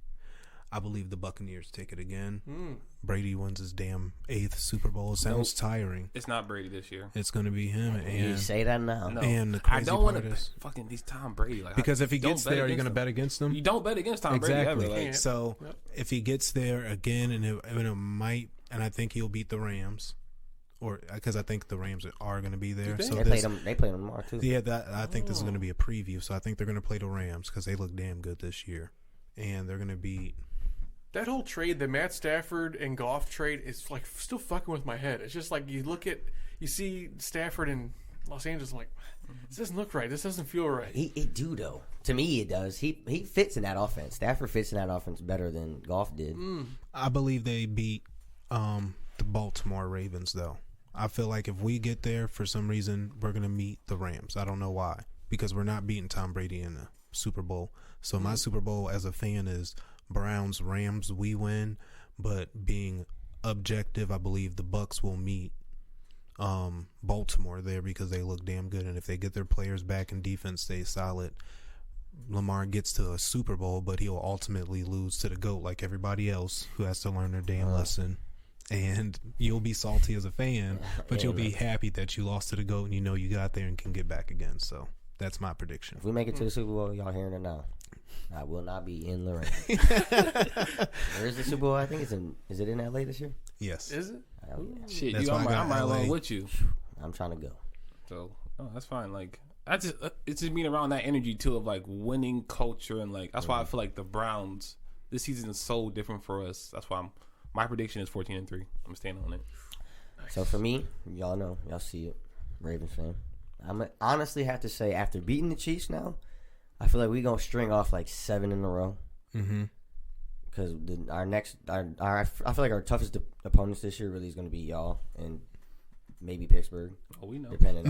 I believe the Buccaneers take it again. Brady wins his damn 8th Super Bowl. It sounds tiring. It's not Brady this year. It's going to be him. You And say that now. No, And the I crazy don't want part to is- fucking these Tom Brady. Like, because if he don't gets bet there, are you against going to him. bet against him? You don't bet against Tom Exactly. Brady ever. Like, So if he gets there again, and it might, and I think he'll beat the Rams, or because I think the Rams are going to be there. So They play them tomorrow too. yeah, I think this is going to be a preview. So I think they're going to play the Rams because they look damn good this year, and they're going to beat. That whole trade, the Matt Stafford and Goff trade, is like still fucking with my head. It's just like you see Stafford in Los Angeles, like this doesn't look right. This doesn't feel right. It do though. To me, it does. He fits in that offense. Stafford fits in that offense better than Goff did. I believe they beat the Baltimore Ravens though. I feel like if we get there for some reason, we're going to meet the Rams. I don't know why, because we're not beating Tom Brady in the Super Bowl. So my Super Bowl as a fan is Browns, Rams, we win. But being objective, I believe the Bucks will meet Baltimore there because they look damn good. And if they get their players back and defense stays solid, Lamar gets to a Super Bowl, but he'll ultimately lose to the GOAT like everybody else who has to learn their damn lesson. And you'll be salty as a fan, but you'll be happy that you lost to the GOAT and you know you got there and can get back again. So that's my prediction. If we make it to the Super Bowl, y'all hearing it now. I will not be in the rain. Where's the Super Bowl? I think it's in. Is it in LA this year? Yes. Is it? Hell yeah. shit, That's you, why I got I'm right LA. along with you. I'm trying to go. So, that's fine. Like, it's just being around that energy too of like winning culture and like that's why I feel like the Browns this season is so different for us. That's why my prediction is 14-3. I'm staying on it. So for me, y'all know, y'all see it, Ravens fan. I'm honestly have to say after beating the Chiefs now, I feel like we're gonna string off like 7 in a row. Mm-hmm. Because I feel like our toughest opponents this year really is going to be y'all and maybe Pittsburgh, Oh, we know. depending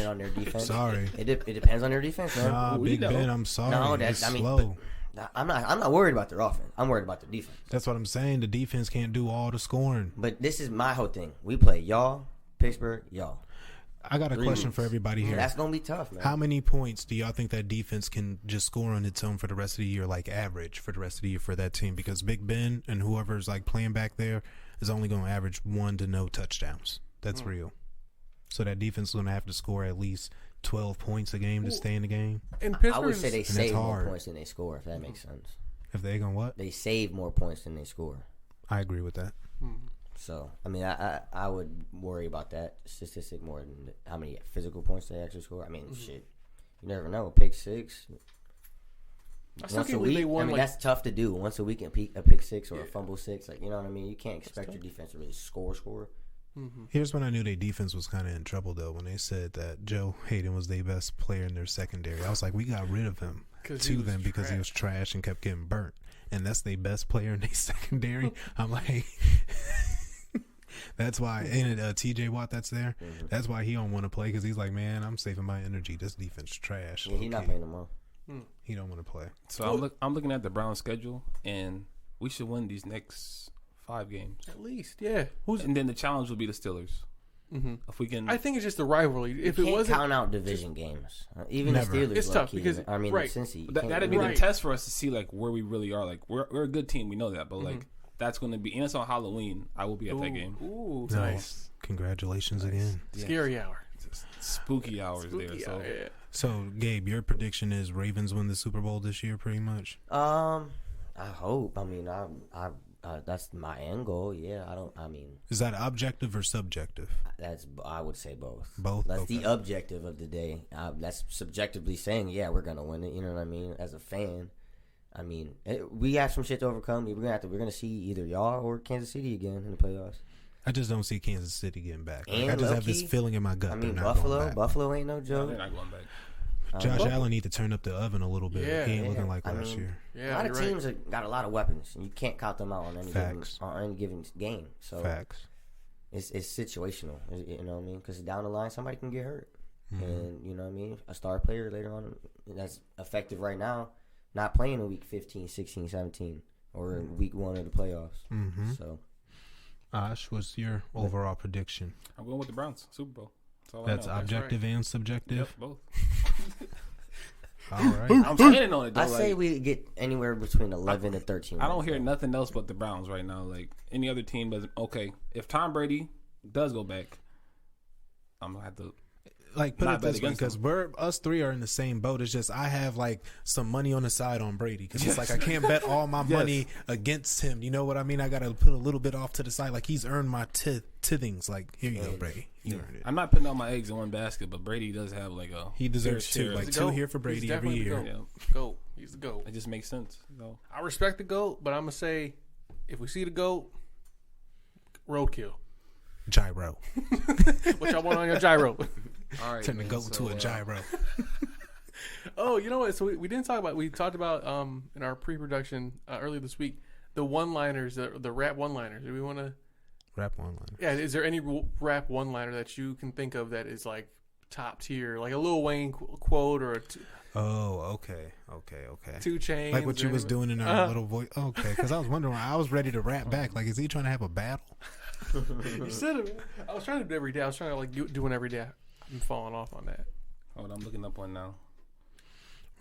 on their defense. Sorry. It depends on their defense, man. Nah, We Big know. Ben, I'm sorry. No, It's I mean, slow. I'm not worried about their offense. I'm worried about their defense. That's what I'm saying. The defense can't do all the scoring. But this is my whole thing. We play y'all, Pittsburgh, y'all. I got a question for everybody here. That's gonna be tough, man. How many points do y'all think that defense can just score on its own for the rest of the year, like average for the rest of the year for that team? Because Big Ben and whoever's like playing back there is only going to average 1 to no touchdowns. That's real. So that defense is going to have to score at least 12 points a game to stay in the game. And I Pittsburgh would say they that's save more hard. points than they score, if that makes sense. If they going what? They save more points than they score. I agree with that. So, I mean, I would worry about that statistic more than how many physical points they actually score. I mean, shit, you never know. Pick six. I still Once a can't believe week, they won. I mean, like, that's tough to do. Once a week, and a pick six or a fumble six. Like, you know what I mean? You can't expect your defense to really score. Here's when I knew their defense was kind of in trouble, though, when they said that Joe Hayden was their best player in their secondary. I was like, we got rid of him 'Cause he to was them because he was trash and kept getting burnt. And that's their best player in their secondary. I'm like, That's why, and TJ Watt that's there. That's why he don't want to play because he's like, man, I'm saving my energy. This defense trash. Yeah, he's not playing no more. He don't want to play. So I'm looking at the Browns schedule, and we should win these next 5 games At least, yeah. and then the challenge will be the Steelers. If we can, I think it's just the rivalry. If You it can't wasn't, count out division games. Even Never. the Steelers. It's tough low-key, because- I mean, right. Cincy. you That, can't that'd do be that. the test for us to see like where we really are. Like we're a good team, we know that, but like that's going to be. And it's on Halloween. I will be at that game. Ooh, No. nice. Congratulations again. Scary hour. Spooky hours there. Spooky So hour, yeah. So, Gabe, your prediction is Ravens win the Super Bowl this year, pretty much. I hope. I mean, that's my end goal. Yeah, Is that objective or subjective? I would say both. Both? That's Okay. the objective of the day. That's subjectively saying, yeah, we're gonna win it. You know what I mean? As a fan, I mean, we have some shit to overcome. We're gonna see either y'all or Kansas City again in the playoffs. I just don't see Kansas City getting back. Like, And I just have this low-key, feeling in my gut. I mean, they're not going back. Buffalo ain't no no, joke. they're not going back. Josh Allen need to turn up the oven a little bit. Yeah, he ain't yeah. looking like I last mean, year. Yeah, a lot you're of right. teams have got a lot of weapons, and you can't count them out on any Facts. given game. So Facts. it's situational. You know what I mean? Because down the line, somebody can get hurt, and you know what I mean. A star player later on that's effective right now, not playing in week 15, 16, 17, or in week 1 of the playoffs. So Ash, what's your overall prediction? I'm going with the Browns Super Bowl. All I That's know. objective and Yep, subjective? both. All right. I'm planning on it though. I say like, we get anywhere between 11 and 13. I don't wins, hear though. nothing else but the Browns right now. Like any other team doesn't. Okay, if Tom Brady does go back, I'm gonna have to. Like, put Not it this bet way, against because us three are in the same boat. It's just I have, like, some money on the side on Brady. Because it's like I can't bet all my money against him. You know what I mean? I got to put a little bit off to the side. Like, he's earned my tithings. Like, here you go, Brady. You earned it. I'm not putting all my eggs in one basket, but Brady does have like a. He deserves fair 2. share. Like, He's the 2 GOAT. here for He's Brady every definitely the year. GOAT. Yeah, GOAT. He's the GOAT. it just makes sense. So I respect the GOAT, but I'm going to say if we see the GOAT, roadkill. Gyro. What y'all want on your gyro? all right, Turn the man, goat to a gyro. Oh, you know what? So we didn't talk about. We talked about in our pre-production earlier this week the one-liners, the rap one-liners. Do we want to? Rap one line. Yeah. Is there any rap one-liner that you can think of that is like top tier, like a Lil Wayne quote or a Oh, okay. 2 Chainz? Like what you or was anything? doing in our little voice. Okay, because I was wondering. I was ready to rap back. Like, is he trying to have a battle? You said it. I was trying to do it every day. I was trying to like do one every day. I'm falling off on that. hold on, I'm looking up one now.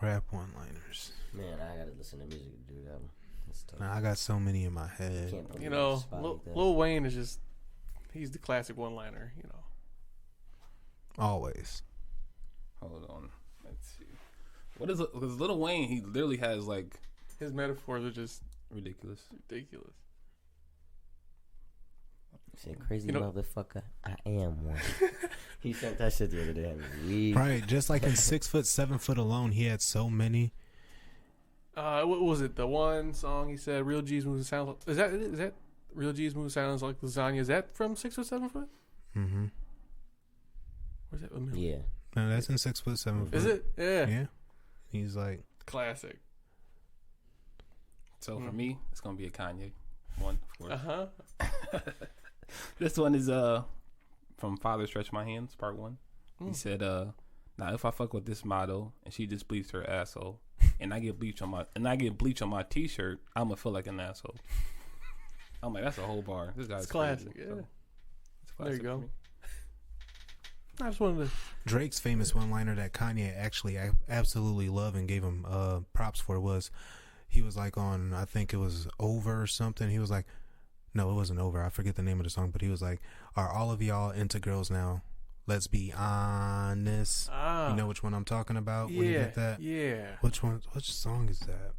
Rap one-liners. Man, I got to listen to music to do that one. It's tough. Nah, I got so many in my head. Can't put me You on the know, spot like that. Lil Wayne is just he's the classic one-liner. You know. Always. Hold on, let's see. What is it? Because Lil Wayne, he literally has like His metaphors are just ridiculous. ridiculous. Said, crazy You know- motherfucker, I am one. He sent that shit the other day. Right, just like in 6 foot, 7 foot alone, he had so many. What was it? The one song he said, "Real G's move sounds." Like, is that "Real G's move sounds like lasagna"? Is that from 6 foot, 7 foot? Mm-hmm. Where's that? Yeah. No, that's in 6 foot, 7 foot. Is it? Yeah. Yeah. He's like, Classic. So for me, it's gonna be a Kanye one, of course. Uh-huh. This one is from Father Stretch My Hands, part 1. He said, now if I fuck with this model and she just bleached her asshole and I get bleach on my t-shirt, I'ma feel like an asshole. I'm like, that's a whole bar. This guy's It's classic, crazy. yeah. So, it's There you classic go. for me. I just wanted to. Drake's famous one-liner that Kanye actually absolutely loved and gave him props for was, he was like on, I think it was Over or something. He was like, no, it wasn't Over. I forget the name of the song, but he was like, are all of y'all into girls now? Let's be honest. You know which one I'm talking about when you get that? Yeah. Which one? Which song is that?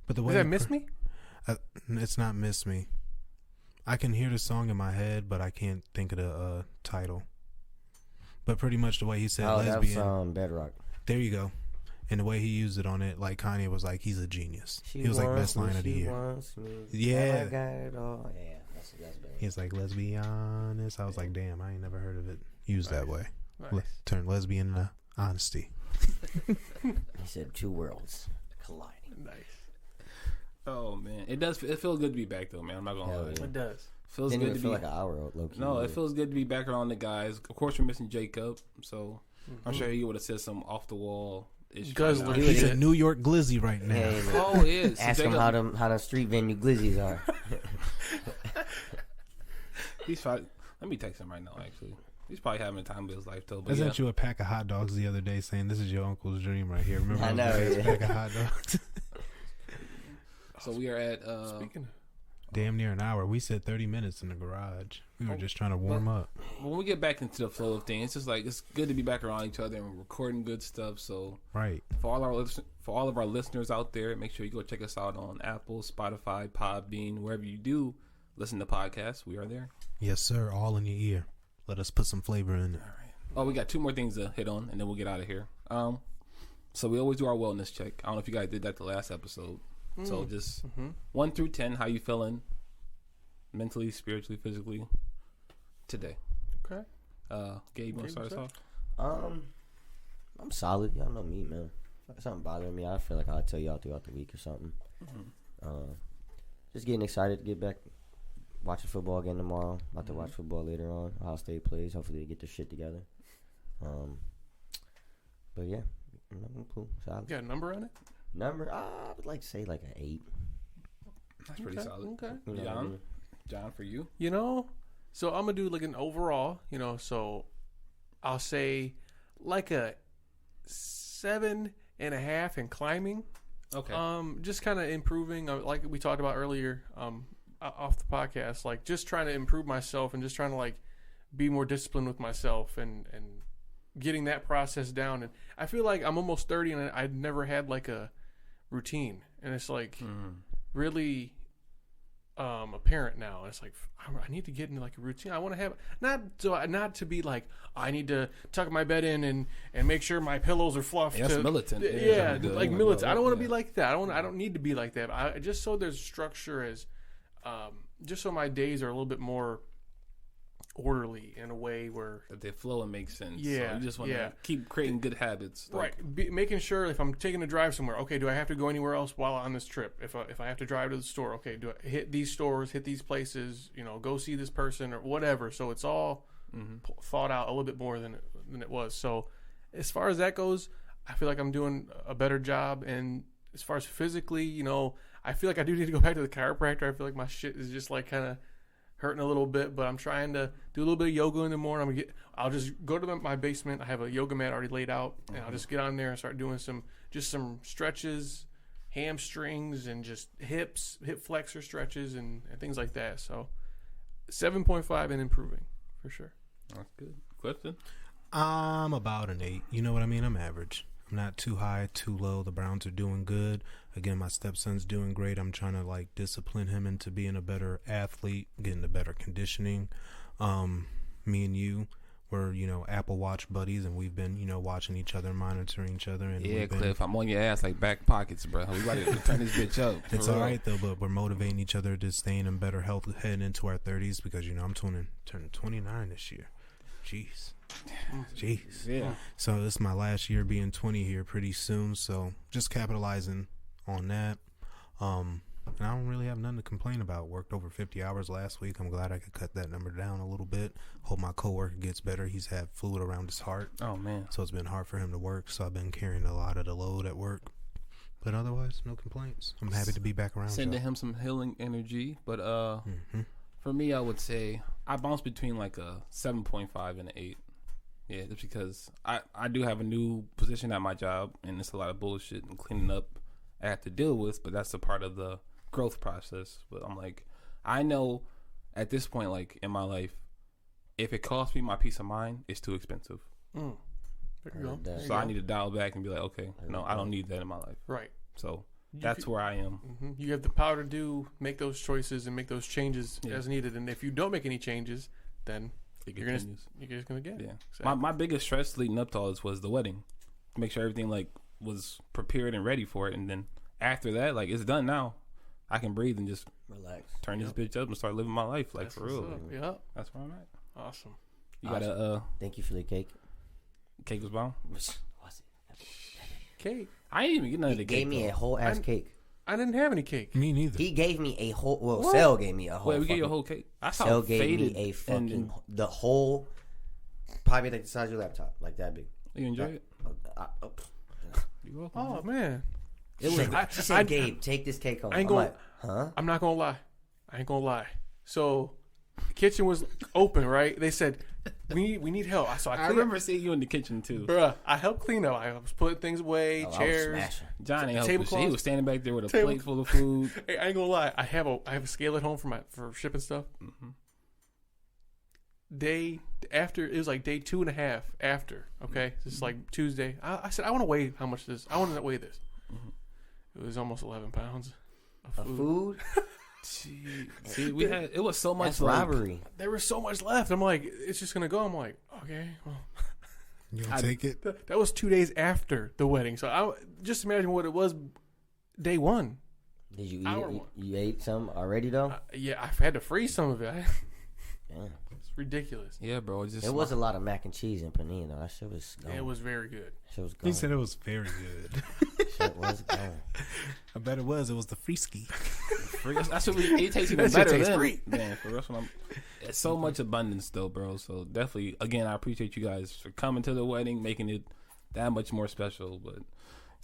But the way Is that he Miss Me? It's not Miss Me. I can hear the song in my head, but I can't think of the title. But pretty much the way he said That lesbian. was Bedrock. There you go. And the way he used it on it, like Kanye was like, he's a genius. He was like best line of the year. Yeah. I got it all. Yeah, that's bad. He's like, let's be honest. I was like, damn, I ain't never heard of it used that way. Nice. Turn lesbian into honesty. He said 2 worlds colliding. Nice. Oh man, it feels good to be back though, man. I'm not gonna Hell lie. yeah. It does. Feels Didn't good even to feel be. like an hour. Low key. No, it feels good to be back around the guys. Of course, we're missing Jacob, so I'm sure he would have said some off the wall. Guzzler. He's shit. a New York glizzy right now. Yeah, yeah. Oh, he is. Ask him how the street venue glizzies are. He's probably. Let me text him right now. Actually, he's probably having a time of his life though. But I yeah. sent you a pack of hot dogs the other day saying this is your uncle's dream right here. Remember I know, that yeah. pack of hot dogs? So we are at. Speaking of, Damn near an hour. We said 30 minutes in the garage. We were just trying to warm up. When we get back into the flow of things, it's just like it's good to be back around each other and recording good stuff. So Right. for all of our listeners out there, make sure you go check us out on Apple, Spotify, Podbean, wherever you do listen to podcasts. We are there. Yes, sir. All in your ear. Let us put some flavor in it. Oh, we got 2 more things to hit on, and then we'll get out of here. So we always do our wellness check. I don't know if you guys did that the last episode. So just 1 through 10, how you feeling? Mentally, spiritually, physically, today. okay. Gabe, you want to start us off? I'm solid. Y'all know me, man. If something bothering me, I feel like I'll tell y'all throughout the week or something. Just getting excited to get back watching football again tomorrow. About to watch football later on. Ohio State plays. Hopefully they get their shit together. But yeah, I'm cool. Solid. You got a number on it? Number, I would like to say like an 8. That's pretty solid. Okay. You know what I mean? John, for you? You know, so I'm gonna do like an overall. You know, so I'll say like a 7.5 in climbing. Okay. Just kind of improving, like we talked about earlier, off the podcast. Like just trying to improve myself and just trying to like be more disciplined with myself and getting that process down. And I feel like I'm almost 30 and I've never had like a routine, and it's like really apparent now. It's like I need to get into like a routine. I want to have not to be like I need to tuck my bed in and make sure my pillows are fluffed. Yeah, that's militant. Yeah, Yeah, like yeah. militant. I don't want to be like that. I don't need to be like that. Just so there's structure, as just so my days are a little bit more orderly in a way where That they flow and make sense. Yeah, So you just want to yeah. keep creating good habits. Like, right, making sure if I'm taking a drive somewhere, okay, do I have to go anywhere else while on this trip? If I have to drive to the store, okay, do I hit these stores, hit these places, go see this person or whatever. So it's all thought out a little bit more than it was. So as far as that goes, I feel like I'm doing a better job. And as far as physically, I feel like I do need to go back to the chiropractor. I feel like my shit is just like kind of hurting a little bit, but I'm trying to do a little bit of yoga in the morning. I'll just go to my basement. I have a yoga mat already laid out, and I'll just get on there and start doing some stretches, hamstrings, and just hip flexor stretches and things like that. So 7.5 and improving for sure. that's good. Clifton? I'm about an 8. You know what I mean? I'm average. I'm not too high, too low. The Browns are doing good. Again, my stepson's doing great. I'm trying to like discipline him into being a better athlete, getting the better conditioning. Me and you were, Apple Watch buddies, and we've been, watching each other, monitoring each other. And Yeah, we've been, Cliff, I'm on your ass like back pockets, bro. We about to turn this bitch up. It's for all real. right though, but we're motivating each other to staying in better health heading into our 30s because I'm turning 29 this year. Jeez. Yeah. So this is my last year being 20 here pretty soon. So just capitalizing on that. And I don't really have nothing to complain about. Worked over 50 hours last week. I'm glad I could cut that number down a little bit. Hope my coworker gets better. He's had fluid around his heart. Oh, man. So it's been hard for him to work. So I've been carrying a lot of the load at work. But otherwise, no complaints. I'm happy to be back around. Sending him some healing energy. But for me, I would say I bounce between like a 7.5 and an 8. Yeah, just because I do have a new position at my job, and it's a lot of bullshit and cleaning up I have to deal with, but that's a part of the growth process. But I'm like, I know at this point, like in my life, if it costs me my peace of mind, it's too expensive. There you go. So I need to dial back and be like, okay, no, I don't need that in my life. Right. So that's where I am. You have the power to make those choices and make those changes as needed. And if you don't make any changes, then you're just gonna get it. Yeah. Exactly. My biggest stress leading up to all this was the wedding. Make sure everything like was prepared and ready for it, and then after that, like it's done now. I can breathe and just Relax. turn this bitch up and start living my life like That's for real. what's up. Yeah. That's where I'm at. Awesome. You got a Thank you for the cake. cake was bomb. What's it? Cake. I ain't even get none of the Gave cake. me a though. whole ass cake. I didn't have any cake. Me neither. He gave me a whole. Well, Sel gave me a whole. Wait, we gave you a whole cake. I saw Sel it gave faded me a fucking and the whole. Probably like the size of your laptop, like that big. you enjoy it. You welcome. Oh man, It was. She said, "Gabe, take this cake home." I ain't I'm going. like, huh? I'm not gonna lie. I ain't gonna lie. So, the kitchen was open, right? They said, "We need help." So I remember seeing you in the kitchen too. Bruh, I helped clean up. I was putting things away, Oh, I was chairs. smashing. Johnny helped us. He Tablecloth. was standing back there with a Table- plate full of food. Hey, I ain't gonna lie. I have a scale at home for shipping stuff. Mm-hmm. Day after, it was like day 2.5 after. Okay, this is like Tuesday. I said I want to weigh how much this. I want to weigh this. It was almost 11 pounds A food? See, we had it was so much That's like, robbery. There was so much left. I'm like, it's just gonna go. I'm like, okay. Well, You gonna take it? that was 2 days after the wedding. So I just imagine what it was day one. Did you eat Hour it? one. You ate some already though? Yeah, I had to freeze some of it. Damn. It's ridiculous. Yeah, bro. It's just There was a lot of mac and cheese and panini though. That shit was gone. It was very good. Shit was He gone. said it was very good. Shit was gone. I bet it was. It was the Frisky. that's what it tastes even That shit better tastes than great. man. For real, it's so much abundance still, bro. So definitely, again, I appreciate you guys for coming to the wedding, making it that much more special. But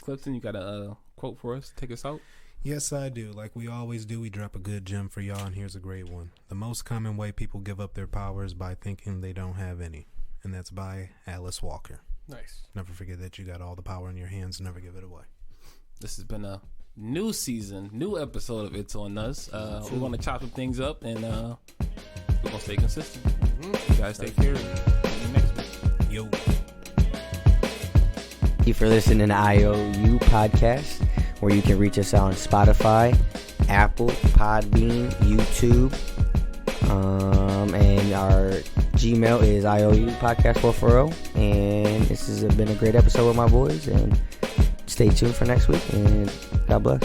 Clifton, you got a quote for us? Take us out. Yes, I do. Like we always do, we drop a good gem for y'all, and here's a great one. The most common way people give up their power is by thinking they don't have any. And that's by Alice Walker. Nice. Never forget that you got all the power in your hands. Never give it away. This has been a new season, new episode of It's On Us. We're going to chop some things up, and we're going to stay consistent. You guys take care. See you next week. Yo. Thank you for listening to IOU Podcast, where you can reach us on Spotify, Apple, Podbean, YouTube, and our Gmail is IOUPodcast440. And this has been a great episode with my boys, and stay tuned for next week, and God bless.